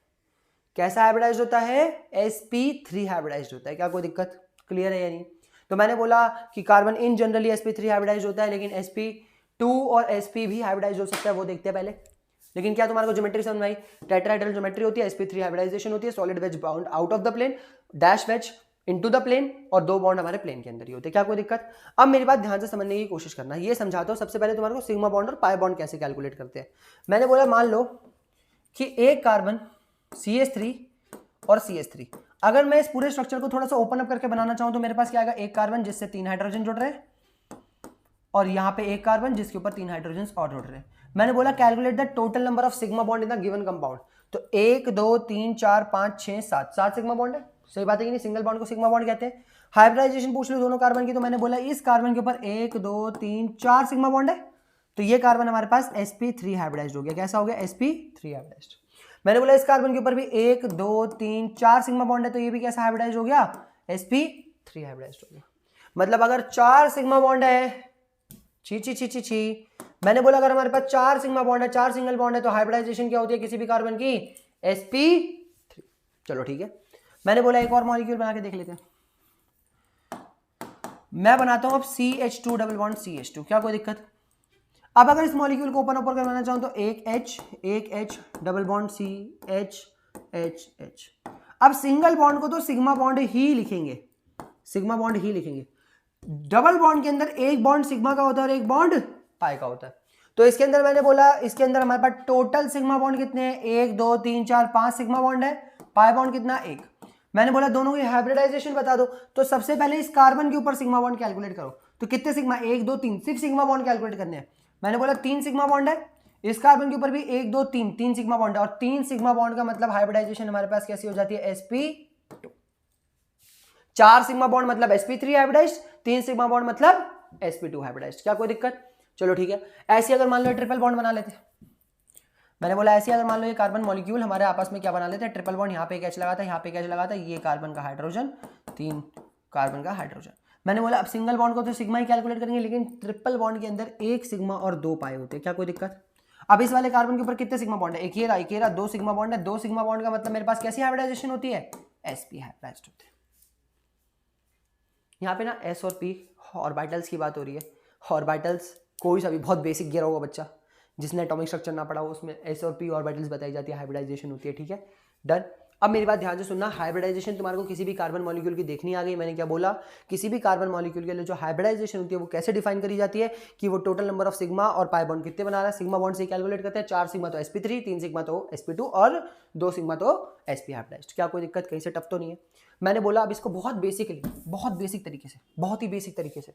कैसा हाइब्रिडाइज्ड होता है? sp3 हाइब्रिडाइज्ड होता है। क्या कोई दिक्कत? क्लियर है या नहीं? तो मैंने बोला कि carbon in generally sp3 hybridised होता है, लेकिन sp2 और sp भी हाइब्रिडाइज्ड हो सकता है, वो देखते हैं पहले। लेकिन क्या तुम्हारे को ज्योमेट्री समझ में आई? टेट्राहेड्रल ज्योमेट्री होती है, sp3 हाइब्रिडाइजेशन होती है, solid wedge bound out of the plane, dash wedge into the plane, और 2 बॉन्ड हमारे प्लेन के अंदर ही होते हैं। क्या कोई दिक्कत? अब मेरी बात ध्यान से समझने की कोशिश करना। ये समझाता हूं सबसे पहले तुम्हारे को सिग्मा बॉन्ड और पाई बॉन्ड कैसे कैलकुलेट करते हैं। मैंने बोला मान लो कि एक कार्बन CH3 और CH3, अगर मैं इस पूरे स्ट्रक्चर को थोड़ा सा ओपन अप करके बनाना चाहूं तो मेरे पास क्या आएगा? एक कार्बन जिससे 3 हाइड्रोजन जुड़ रहे हैं, और यहां पे एक कार्बन जिसके ऊपर 3 हाइड्रोजन और जुड़ रहे हैं। मैंने बोला calculate the total number of sigma bond in the given compound. तो 1 2 3 4 5 6 7, 7 सिग्मा बॉन्ड है। सही बात है कि नहीं? सिंगल बॉन्ड को सिग्मा बॉन्ड कहते हैं। हाइब्रिडाइजेशन पूछ लो दोनों कार्बन की, तो मैंने बोला इस कार्बन के ऊपर 1 2 3 4 सिग्मा बॉन्ड है, तो ये कार्बन हमारे पास sp3 हाइब्रिडाइज्ड हो गया। कैसा हो गया? sp3 hybridised. मैंने बोला इस कार्बन के ऊपर भी 1 2 3 4 सिग्मा बॉन्ड है, तो ये भी कैसा हाइब्रिडाइज्ड हो गया? sp3 हाइब्रिडाइज्ड हो गया। मतलब अगर 4 सिग्मा बॉन्ड है, ची ची ची ची ची, मैंने बोला अगर हमारे पास 4 सिग्मा बॉन्ड है, 4 सिंगल बॉन्ड है, तो हाइब्रिडाइजेशन क्या होती है किसी भी कार्बन की? sp3। चलो ठीक है, मैंने बोला एक और मॉलिक्यूल बना के देख लेते हैं। मैं बनाता हूं अब CH2 डबल बॉन्ड CH2। क्या कोई दिक्कत? अब अगर इस मॉलिक्यूल को ओपन अप करके बनाना चाहूं तो एक H डबल बॉन्ड CH। अब सिंगल बॉन्ड को तो सिग्मा बॉन्ड ही लिखेंगे, सिग्मा बॉन्ड ही लिखेंगे। डबल बॉन्ड के अंदर एक बॉन्ड सिग्मा का होता है और एक बॉन्ड पाई का होता है। तो इसके अंदर मैंने बोला इसके अंदर हमारे पास टोटल सिग्मा बॉन्ड कितने हैं? 1 2 3 4 5 सिग्मा बॉन्ड है। पाई बॉन्ड कितना? 1। मैंने बोला दोनों की हाइब्रिडाइजेशन बता दो, तो सबसे पहले इस कार्बन के ऊपर सिग्मा बॉन्ड कैलकुलेट करो। तो कितने सिग्मा? 1 2 3, सिर्फ सिग्मा बॉन्ड कैलकुलेट करने हैं। मैंने बोला 3 सिग्मा बॉन्ड है। इस कार्बन के ऊपर भी 1 2 3, 3 सिग्मा बॉन्ड है, और 3 सिग्मा बॉन्ड का मतलब हाइब्रिडाइजेशन हमारे पास कैसी हो जाती है? sp2। 4 सिग्मा बॉन्ड मतलब sp3 हाइब्रिडाइज्ड, 3 सिग्मा बॉन्ड मतलब sp2 हाइब्रिडाइज्ड। क्या कोई दिक्कत? चलो ठीक है। ऐसे अगर मान लो ट्रिपल बॉन्ड बना लेते, मैंने बोला ऐसे अगर मान लो ये कार्बन मॉलिक्यूल हमारे आपस में क्या बना लेते हैं? Triple bond. यहाँ पे एक H लगाता है, यहाँ पे एक H लगाता है, ये कार्बन का हाइड्रोजन, 3 कार्बन का हाइड्रोजन। मैंने बोला अब सिंगल बॉन्ड को तो सिग्मा ही कैलकुलेट करेंगे, लेकिन ट्रिपल बॉन्ड के अंदर 1 सिग्मा और 2 पाए होते हैं। क्या कोई दिक्कत? अब इस वाले कार्बन के ऊपर कितने सिग्मा बॉन्ड है? एक ही रहा 2 सिग्मा बॉन्ड है। 2 सिग्मा बॉन्ड का मतलब मेरे पास कैसी हाइब्रिडाइजेशन होती है? sp हाइब्रिडाइज्ड होते हैं। यहाँ पे ना s और p ऑर्बिटल्स की बात हो रही है। ऑर्बिटल्स कोई सा भी बहुत बेसिक गिरा होगा बच्चा, जिसने एटॉमिक स्ट्रक्चर ना पढ़ा हो उसमें एस और पी ऑर्बिटल्स बताई जाती है, हाइब्रिडाइजेशन होती है, ठीक है, डन। अब मेरी बात ध्यान से सुनना, हाइब्रिडाइजेशन तुम्हारे को किसी भी कार्बन मॉलिक्यूल की देखनी आ गई। मैंने क्या बोला, किसी भी कार्बन मॉलिक्यूल के लिए जो हाइब्रिडाइजेशन होती है वो कैसे डिफाइन करी जाती है कि वो टोटल नंबर ऑफ सिग्मा और पाई बॉन्ड कितने बना रहा है, सिग्मा बॉन्ड से कैलकुलेट करते हैं। 4 सिग्मा तो sp3, 3 सिग्मा तो sp2 और 2 सिग्मा तो sp हाइब्रिडाइज्ड। क्या कोई दिक्कत, कहीं से टफ तो नहीं है। मैंने बोला अब इसको बहुत बेसिक तरीके से, बहुत ही बेसिक तरीके से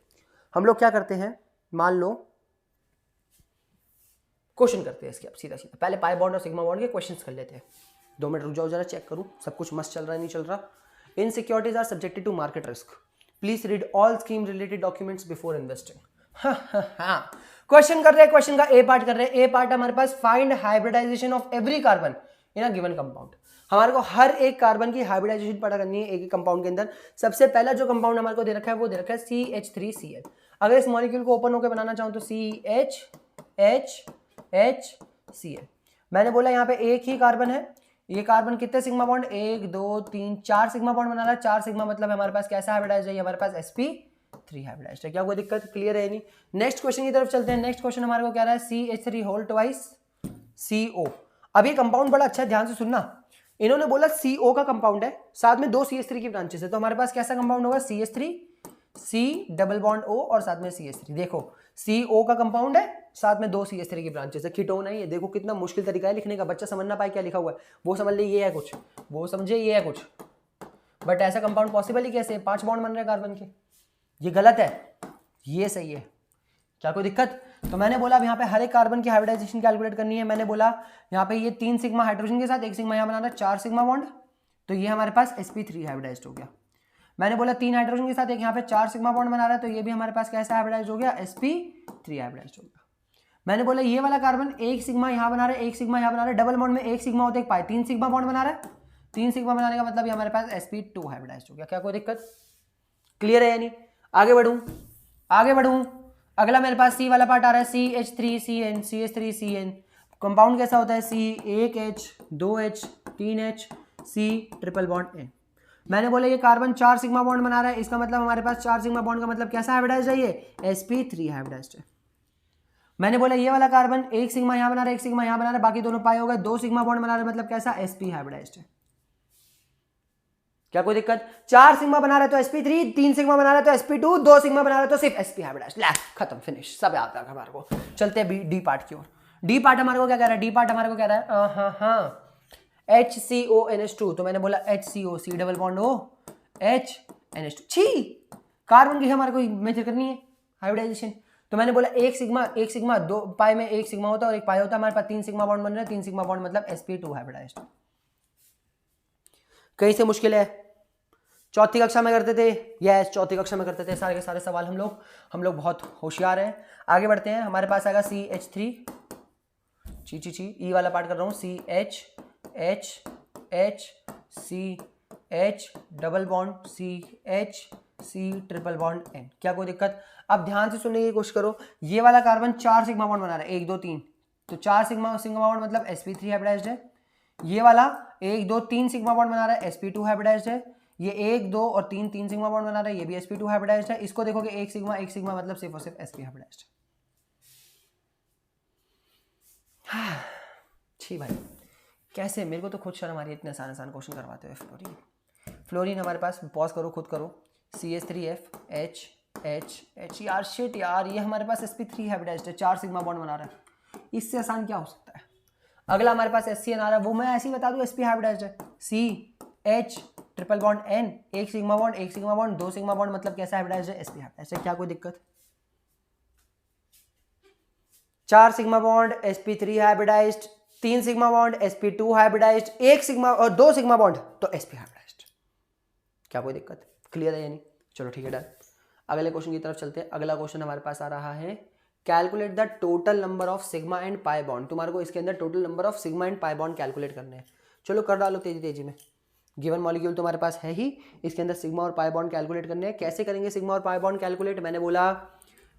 हम लोग क्या करते हैं, मान लो क्वेश्चन करते हैं इसके। अब सीधा सीधा पहले पाई बॉन्ड और सिग्मा बॉन्ड के क्वेश्चंस कर लेते हैं। 2 मिनट रुक जाओ जरा, चेक करूं सब कुछ मस्त चल रहा है नहीं चल रहा। In securities are subjected to market risk, please read all scheme related documents before investing. Question कर रहे हैं, क्वेश्चन का ए पार्ट कर रहे हैं। ए पार्ट हमारे पास, find hybridization of every carbon in a given compound. हमारे को हर एक कार्बन की हाइब्रिडाइजेशन पता करनी है एक एक कंपाउंड के अंदर। सबसे पहला जो कंपाउंड हमारे को दे रखा है वो दे रखा है CH3Cl। अगर इस मॉलिक्यूल को ओपन होकर बनाना चाहूं तो CHHCl। मैंने बोला यहाँ पे एक ही कार्बन है, ये कार्बन कितने सिग्मा बॉन्ड, 1 2 3 4 सिग्मा बॉन्ड बना रहा है। 4 सिग्मा मतलब हमारे पास कैसा हाइब्रिडाइज्ड है, हमारे पास sp3 हाइब्रिडाइज्ड है। क्या कोई दिक्कत, क्लियर है नहीं। नेक्स्ट क्वेश्चन की तरफ चलते हैं। नेक्स्ट क्वेश्चन हमारे को क्या रहा है, CH3 होल ट्वाइस CO। अब ये कंपाउंड बड़ा अच्छा है, ध्यान से सुनना। इन्होंने बोला CO का कंपाउंड है, साथ में 2 CH3 की ब्रांचेस है, तो हमारे पास कैसा कंपाउंड होगा, CH3 C double bond O और साथ में CH3। देखो CO का कंपाउंड है, साथ में 2 CH3 की ब्रांचेस है, कीटोन है ये। देखो कितना मुश्किल तरीका है लिखने का, बच्चा समझ ना पाए क्या लिखा हुआ है, वो समझ ले ये है कुछ, वो समझे ये है कुछ, बट ऐसा कंपाउंड पॉसिबल ही कैसे, 5 बॉन्ड बन रहे हैं कार्बन के, ये गलत है, ये सही है। क्या कोई दिक्कत। तो मैंने बोला अब यहाँ पे हर एक कार्बन की हाइब्रिडाइजेशन कैलकुलेट करनी है। मैंने बोला यहाँ पे ये 3 सिग्मा हाइड्रोजन के साथ 1 सिग्मा यहाँ बनाना है, 4 सिग्मा बॉन्ड, तो ये हमारे पास sp3 हाइब्रिडाइज्ड हो गया। मैंने बोला 3 हाइड्रोजन के साथ एक यहाँ पे 4 सिग्मा बॉन्ड बना रहा है, तो ये भी हमारे पास कैसा हाइब्रिडाइज्ड हो गया, sp3 हाइब्रिडाइज्ड हो गया। मैंने बोला ये वाला कार्बन 1 सिग्मा यहाँ बना रहा है, 1 सिग्मा यहाँ बना रहा है, डबल बॉन्ड में 1 सिग्मा होता है, पाई 3 सिग्मा बॉन्ड बना रहा है, 3 सिग्मा बनाने का मतलब ये हमारे पास sp2 हाइब्रिडाइज्ड हो गया। क्या कोई दिक्कत, क्लियर है यानी। आगे बढ़ूं। अगला मेरे पास C वाला पार्ट आ रहा है, CH3CN, CH3CN। कंपाउंड कैसा होता है, C1H 2H 3H C triple bond N। मैंने बोला ये कार्बन 4 सिग्मा बॉन्ड बना रहा है, इसका मतलब हमारे पास 4 सिग्मा बॉन्ड का मतलब कैसा हाइब्रिडाइज्ड है, ये sp3 हाइब्रिडाइज्ड है। मैंने बोला ये वाला कार्बन 1 सिग्मा यहाँ बना रहा है, 1 सिग्मा यहाँ बना रहा है, बाकी दोनों पाई हो गए, 2 सिग्मा बॉन्ड बना रहा है, मतलब कैसा, sp हाइब्रिडाइज्ड है। क्या कोई दिक्कत। 4 सिग्मा बना रहा है तो sp3, 3 सिग्मा बना रहा है तो sp2, 2 सिग्मा बना रहा है तो सिर्फ sp हाइब्रिडाइज्ड। खत्म, फिनिश, सब याद रखा हमारे को। चलते हैं डी पार्ट की ओर। डी पार्ट हमारे को क्या कह रहा है, डी पार्ट हमारे को कह रहा है HCONH2। तो मैंने बोला HCO, C double bond O H NH2। छी, कार्बन की हमारे को मेजर करनी है हाइब्रिडाइजेशन। तो मैंने बोला 1 सिग्मा 2 पाई में 1 सिग्मा होता है और 1 पाई होता है, हमारे पास 3 सिग्मा बॉन्ड बन रहा है, 3 सिग्मा बॉन्ड मतलब sp2 हाइब्रिडाइज्ड। कहीं से मुश्किल है, चौथी कक्षा में करते थे, यस चौथी कक्षा में करते थे सारे के सारे सवाल हम लोग बहुत होशियार हैं। आगे बढ़ते हैं, हमारे पास आएगा CH3 ई वाला पार्ट कर रहा हूँ, CH CH double bond CH C triple bond N। क्या कोई दिक्कत। अब ध्यान से सुनने की कोशिश करो, ये वाला कार्बन 4 सिग्मा बॉन्ड बना रहा है, 1 2 3, तो 4 सिग्मा बॉन्ड मतलब sp3 हाइब्रिडाइज्ड है। ये वाला 1 2 3 सिग्मा बॉन्ड बना रहा है, sp2 हाइब्रिडाइज्ड है। ये 1 2 और 3 3 सिग्मा बॉन्ड बना रहा है, ये भी sp2 हाइब्रिडाइज्ड है। इसको देखोगे 1 सिग्मा मतलब सिर्फ और सिर्फ sp हाइब्रिडाइज्ड है। छी भाई, कैसे, मेरे को तो खुद शर्म आ रही है इतने आसान क्वेश्चन करवाते हुए। फ्लोरीन हमारे पास, पॉज करो, खुद करो, CH3F H यार शिट यार, ये हमारे पास sp3 हाइब्रिडाइज्ड है, 4 सिग्मा बॉन्ड बना रहा है, इससे आसान क्या हो सकता है। अगला हमारे पास HCN आ रहा है, वो मैं ऐसे ही बता दूं sp हाइब्रिडाइज्ड है। CH triple bond N, 1 sigma bond 2 sigma bond मतलब कैसा हाइब्रिडाइज्ड है, sp हाइब्रिडाइज्ड है। क्या कोई दिक्कत। 4 sigma bond sp3 hybridized, 3 sigma bond sp2 hybridized, 1 sigma और 2 सिग्मा बॉन्ड तो sp हाइब्रिडाइज्ड। क्या कोई दिक्कत, क्लियर है यानी। चलो ठीक है, डन। अगले क्वेश्चन की तरफ चलते हैं। अगला क्वेश्चन हमारे पास आ रहा है, calculate the total number of sigma and pi bond. तुम्हारे को इसके अंदर total number of sigma and pi bond calculate करने हैं। चलो कर डालो तेजी में। गिवन मॉलिक्यूल तुम्हारे पास है ही, इसके अंदर सिग्मा और पाई बॉन्ड कैलकुलेट करने हैं। कैसे करेंगे सिग्मा और पाई बॉन्ड कैलकुलेट। मैंने बोला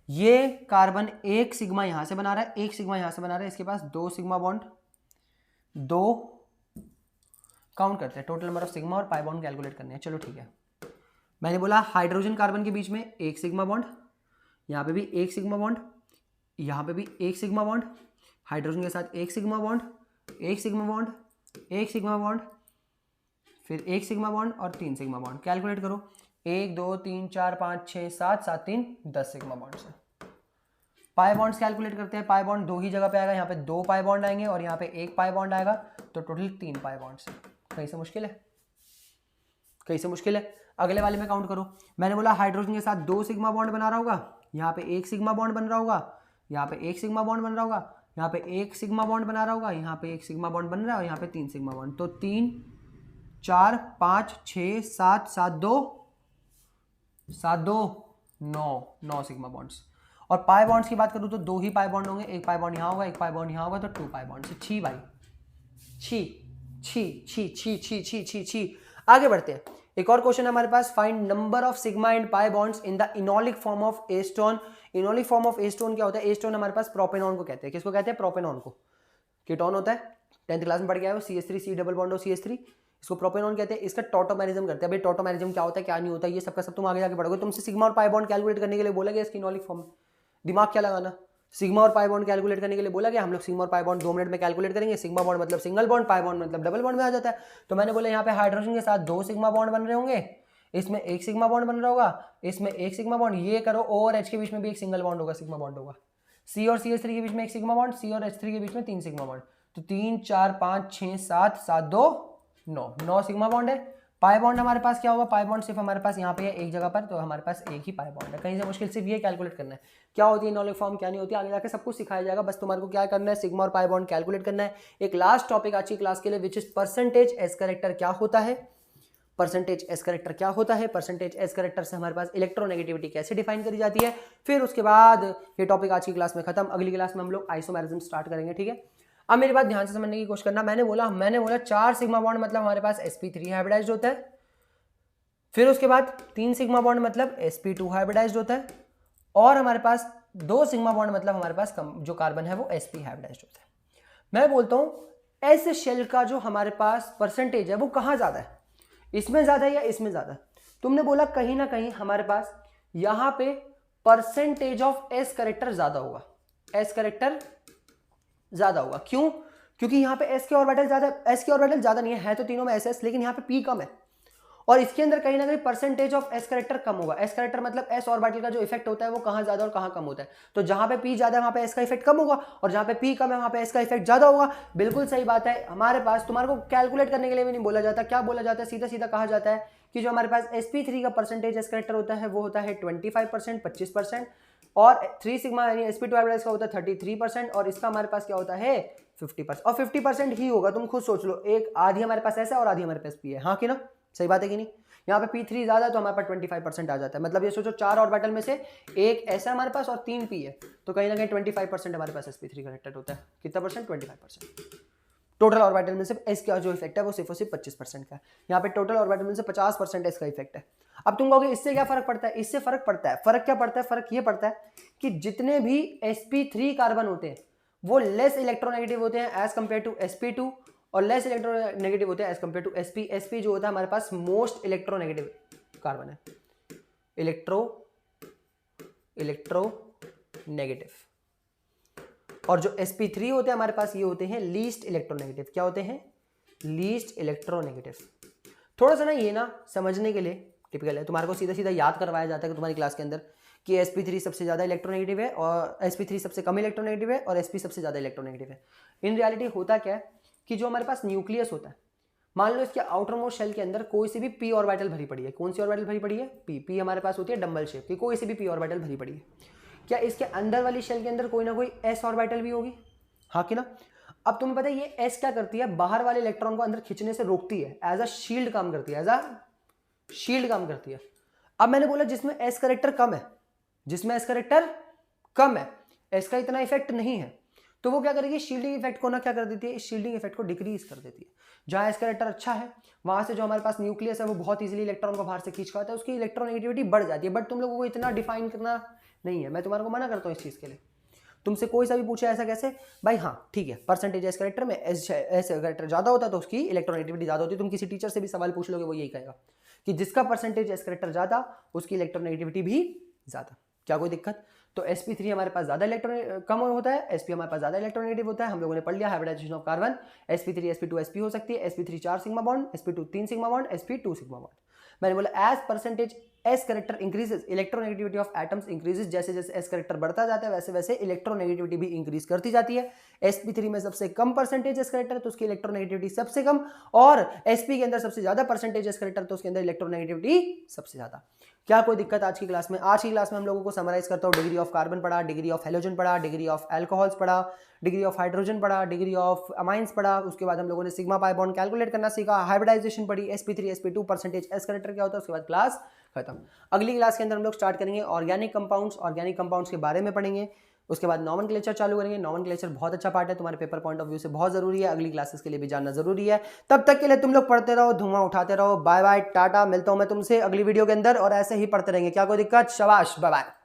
ये कार्बन 1 सिग्मा यहां से बना रहा है, 1 सिग्मा यहां से बना रहा है, इसके पास 2 सिग्मा बॉन्ड, 2 काउंट करते हैं, टोटल नंबर ऑफ सिग्मा और पाई बॉन्ड कैलकुलेट करने हैं। चलो ठीक है। मैंने बोला हाइड्रोजन कार्बन के बीच में 1 सिग्मा बॉन्ड, यहाँ पे भी 1 सिग्मा बॉन्ड, यहाँ पे भी 1 सिग्मा बॉन्ड, हाइड्रोजन के साथ एक सिग्मा बॉन्ड, एक सिग्मा बॉन्ड, एक सिग्मा बॉन्ड, फिर एक सिग्मा बॉन्ड और 3 सिग्मा बॉन्ड। कैलकुलेट करो, 1 2 3 4 5 6 7 7 3 10 सिग्मा बॉन्ड से। पाई बॉन्ड्स कैलकुलेट करते हैं। पाई बॉन्ड 2 ही जगह पे आएगा, यहाँ पे 2 पाई बॉन्ड आएंगे और यहाँ पे 1 पाई बॉन्ड आएगा, तो टोटल 3 पाई बॉन्ड्स है। कहीं से मुश्किल है? कहीं से मुश्किल है? अगले वाले में काउंट करो। मैंने बोला हाइड्रोजन के साथ 2 सिग्मा बॉन्ड बना रहा होगा, यहाँ पे 1 सिग्मा बॉन्ड बन रहा होगा, यहाँ पे 1 सिग्मा बॉन्ड बन रहा होगा, यहाँ पे 1 सिग्मा बॉन्ड बना रहा होगा, यहाँ पे 1 सिग्मा बॉन्ड बन रहा है और यहाँ पे 3 सिग्मा बॉन्ड। तो 3 4 5 6 7 7 2 9 सिग्मा बॉन्ड्स। और पाई बॉन्ड्स की बात करूँ तो 2 ही पाई बॉन्ड होंगे, 1 पाई बॉन्ड यहाँ होगा, 1 पाई बॉन्ड यहाँ होगा, तो 2 पाई बॉन्ड से। छी भाई, छी छी छी छी छी छी छी छी। आगे बढ़ते हैं। एक और क्वेश्चन है हमारे पास, find number of sigma and pi bonds in the enolic form of acetone. Enolic form of acetone क्या होता है? एस्टोन हमारे पास प्रोपेनॉन को कहते हैं। किसको कहते हैं? प्रोपेनॉन को। कीटोन होता है, 10th क्लास में पढ़ के आए हो, CH3 C double bond CH3, इसको प्रोपेनॉन कहते हैं। इसका टॉटोमेरिज्म करते हैं। भाई टॉटोमेरिज्म क्या होता है, क्या नहीं होता है, ये सबका सब तुम आगे जाके पढ़ोगे। तुमसे सिग्मा और पाई बॉन्ड कैलकुलेट करने के लिए बोला गया इसकी इनोलिक फॉर्म में, दिमाग क्या लगाना। सिग्मा और पाई बॉन्ड कैलकुलेट करने के लिए बोला गया, हम लोग सिग्मा और पाई बॉन्ड 2 मिनट में कैलकुलेट करेंगे। सिग्मा बॉन्ड मतलब सिंगल बॉन्ड, पाई बॉन्ड मतलब डबल बॉन्ड में आ जाता है। तो मैंने बोला यहाँ पे हाइड्रोजन के साथ 2 सिग्मा बॉन्ड बन रहे होंगे, इसमें 1 सिग्मा बॉन्ड बन रहा होगा, इसमें 1 सिग्मा बॉन्ड, ये करो O और H के बीच में भी एक सिंगल बॉन्ड होगा, सिग्मा बॉन्ड होगा। C और CH3 के बीच में 1 सिग्मा बॉन्ड, C और H3 के बीच में 3 सिग्मा बॉन्ड। तो 3 4 5 6 7 7 2 9 सिग्मा बॉन्ड है। पाई बॉन्ड हमारे पास क्या होगा? पाई बॉन्ड सिर्फ हमारे पास यहाँ पे है एक जगह पर, तो हमारे पास एक ही पाई बॉन्ड है। कहीं से मुश्किल सिर्फ ये कैलकुलेट करना है क्या होती है इनोलिक फॉर्म, क्या नहीं होती है, आगे जाके सब कुछ सिखाया जाएगा। बस तुम्हारे को क्या करना है, सिग्मा और पाई बॉन्ड कैलकुलेट करना है। एक लास्ट टॉपिक आज की क्लास के लिए, which is percentage s character क्या होता है। परसेंटेज एस करेक्टर क्या होता है, परसेंटेज एस करेक्टर से हमारे पास इलेक्ट्रोनेगेटिविटी कैसे डिफाइन करी जाती है। फिर उसके बाद ये टॉपिक आज की क्लास में खत्म। अगली क्लास में हम लोग आइसोमेरिज्म स्टार्ट करेंगे, ठीक है। अब मेरी बात ध्यान से समझने की कोशिश करना। मैंने बोला 4 सिग्मा बॉन्ड मतलब हमारे पास sp3 हाइब्रिडाइज्ड होता है। फिर उसके बाद 3 सिग्मा बॉन्ड मतलब sp2 हाइब्रिडाइज्ड होता है। और हमारे पास 2 सिग्मा बॉन्ड मतलब हमारे पास जो कार्बन है वो sp हाइब्रिडाइज्ड होता है। मैं बोलता हूं एस शेल का जो हमारे पास परसेंटेज है वो कहां ज्यादा है, इसमें ज्यादा है या इसमें ज्यादा? तुमने बोला कहीं ना कहीं हमारे पास यहां पे परसेंटेज ऑफ एस करेक्टर ज्यादा होगा, एस करेक्टर ज्यादा होगा। क्यों? क्योंकि यहाँ पे एस के ऑर्बिटल ज्यादा, एस के ऑर्बिटल ज्यादा नहीं है तो तीनों में एस एस, लेकिन यहाँ पे पी कम है और इसके अंदर कहीं ना कहीं परसेंटेज ऑफ एस करेक्टर कम होगा। एस करेक्टर मतलब एस ऑर्बिटल का जो इफेक्ट होता है वो कहाँ ज्यादा और कहाँ कम होता है। तो जहां पे पी ज्यादा है वहां पे एस का इफेक्ट कम होगा और जहां पे पी कम है वहां पे एस का इफेक्ट ज्यादा होगा। बिल्कुल सही बात है। हमारे पास तुम्हारे को कैलकुलेट करने के लिए भी नहीं बोला जाता, क्या बोला जाता है, सीधा सीधा कहा जाता है कि जो हमारे पास sp3 का परसेंटेज एस करेक्टर होता है वो होता है 25%, 25%, और 3 सिग्मा यानी sp2 हाइब्रिडाइज्ड का होता है 33%, और इसका हमारे पास क्या होता है 50%। और 50% ही होगा, तुम खुद सोच लो, एक आधी हमारे पास ऐसा और आधी हमारे पास पी है, हाँ कि ना, सही बात है कि नहीं। यहाँ पे P3 ज्यादा तो हमारे पास 25% आ जाता है। मतलब ये सोचो 4 ऑर्बिटल में से एक ऐसा हमारे पास और 3 पी है, तो कहीं ना कहीं 25% हमारे पास sp3 कनेक्टेड होता है। कितना परसेंट? 25%। टोटल ऑर्बिटल में से एस का जो इफेक्ट है वो सिर्फ और सिर्फ 25% का है। यहाँ पे टोटल ऑर्बिटल में से 50% एस का इफेक्ट है। अब तुम कहोगे इससे क्या फर्क पड़ता है? इससे फर्क पड़ता है। फर्क क्या पड़ता है? फर्क ये पड़ता है कि जितने भी sp3 कार्बन होते हैं वो लेस इलेक्ट्रोनेगेटिव होते हैं एज कंपेयर टू sp2, और लेस इलेक्ट्रोनेगेटिव होते हैं as compare to sp। sp जो होता है हमारे पास मोस्ट इलेक्ट्रोनेगेटिव कार्बन है, इलेक्ट्रोनेगेटिव। और जो sp3 होते हैं हमारे पास ये होते हैं लीस्ट इलेक्ट्रोनेगेटिव। क्या होते हैं? Least electronegative. थोड़ा सा ना ये ना समझने के लिए टिपिकल है, तुम्हारे को सीधा सीधा याद करवाया जाता है कि तुम्हारी क्लास के अंदर कि sp3 सबसे ज्यादा इलेक्ट्रोनेगेटिव है और sp3 सबसे कम इलेक्ट्रोनेगेटिव है और sp सबसे ज्यादा इलेक्ट्रोनेगेटिव है। इन रियलिटी होता क्या है कि जो हमारे पास न्यूक्लियस होता है, मान लो इसके आउटर मोस्ट शेल के अंदर कोई सी भी p ऑर्बिटल भरी पड़ी है। कौन सी ऑर्बिटल भरी पड़ी है? p हमारे पास होती है डंबल शेप की, कोई सी भी p ऑर्बिटल भरी पड़ी है। क्या इसके अंदर वाली शेल के अंदर कोई ना कोई s ऑर्बिटल भी होगी, हाँ कि ना। अब तुम्हें पता है ये s क्या करती है? बाहर वाले इलेक्ट्रॉन को अंदर खींचने से रोकती है, एज अ शील्ड काम करती है, एज अ शील्ड काम करती है। अब मैंने बोला जिसमें s करेक्टर कम है, जिसमें s करेक्टर कम है, s का इतना इफेक्ट नहीं है, तो वो क्या करेगी? शील्डिंग इफेक्ट को ना क्या कर देती है? इस शील्डिंग इफेक्ट को डिक्रीज कर देती है। जहां एस करेक्टर अच्छा है वहां से जो हमारे पास न्यूक्लियस है वो बहुत इजीली इलेक्ट्रॉन को बाहर से खींच पाता है, उसकी इलेक्ट्रोनेगेटिविटी बढ़ जाती है। बट तुम लोगों को इतना डिफाइन करना नहीं है, मैं तुम्हारे को मना करता हूँ इस चीज के लिए। तुमसे कोई सा भी पूछे ऐसा कैसे भाई, हाँ ठीक है, परसेंटेज एस करेक्टर में एस करेक्टर ज्यादा होता है तो उसकी इलेक्ट्रोनेगेटिविटी ज्यादा होती है। तुम किसी टीचर से भी सवाल पूछ लोगे वो यही कहेगा कि जिसका परसेंटेज एस करेक्टर ज्यादा उसकी इलेक्ट्रोनेगेटिविटी भी ज्यादा। क्या कोई दिक्कत? तो sp3 हमारे पास ज्यादा इलेक्ट्रॉन कम होता है, sp हमारे पास ज्यादा इलेक्ट्रोनेगेटिव होता है। हम लोगों ने पढ़ लिया hybridisation of carbon, sp3 sp2 sp हो सकती है, sp3 4 sigma bond, sp2 3 sigma bond, sp 2 sigma bond. मैंने बोला as percentage s character increases electronegativity of atoms increases, जैसे जैसे एस करेक्टर बढ़ता जाता है वैसे वैसे इलेक्ट्रोनेगेटिविटी भी इंक्रीज करती जाती है। sp3 में सबसे कम परसेंटेज एस करेक्टर तो उसकी इलेक्ट्रोनेगेटिविटी सबसे कम, और sp के अंदर सबसे ज्यादा परसेंटेज एस करेक्टर तो उसके अंदर इलेक्ट्रोनेगेटिविटी सबसे ज्यादा। क्या कोई दिक्कत आज की क्लास में? आज की क्लास में हम लोगों को समराइज करता हूँ, डिग्री ऑफ कार्बन पढ़ा, डिग्री ऑफ हेलोजन पढ़ा, डिग्री ऑफ अल्कोहल्स पढ़ा, डिग्री ऑफ हाइड्रोजन पढ़ा, डिग्री ऑफ अमाइंस पढ़ा। उसके बाद हम लोगों ने सिग्मा पाई बॉन्ड कैलकुलेट करना सीखा, हाइब्रिडाइजेशन पढ़ी, sp3 sp2 percentage s character क्या होता है, उसके बाद क्लास खत्म। अगली क्लास के अंदर हम लोग स्टार्ट करेंगे ऑर्गेनिक कंपाउंड्स के बारे में पढ़ेंगे। उसके बाद नॉमेनक्लेचर चालू करेंगे। नॉमेनक्लेचर बहुत अच्छा पार्ट है, तुम्हारे पेपर पॉइंट ऑफ व्यू से बहुत जरूरी है, अगली क्लासेस के लिए भी जानना जरूरी है। तब तक के लिए तुम लोग पढ़ते रहो, धुआं उठाते रहो। बाय बाय, टाटा, मिलता हूं मैं तुमसे अगली वीडियो के अंदर, और ऐसे ही पढ़ते रहेंगे। क्या कोई दिक्कत? शाबाश, बाय बाय।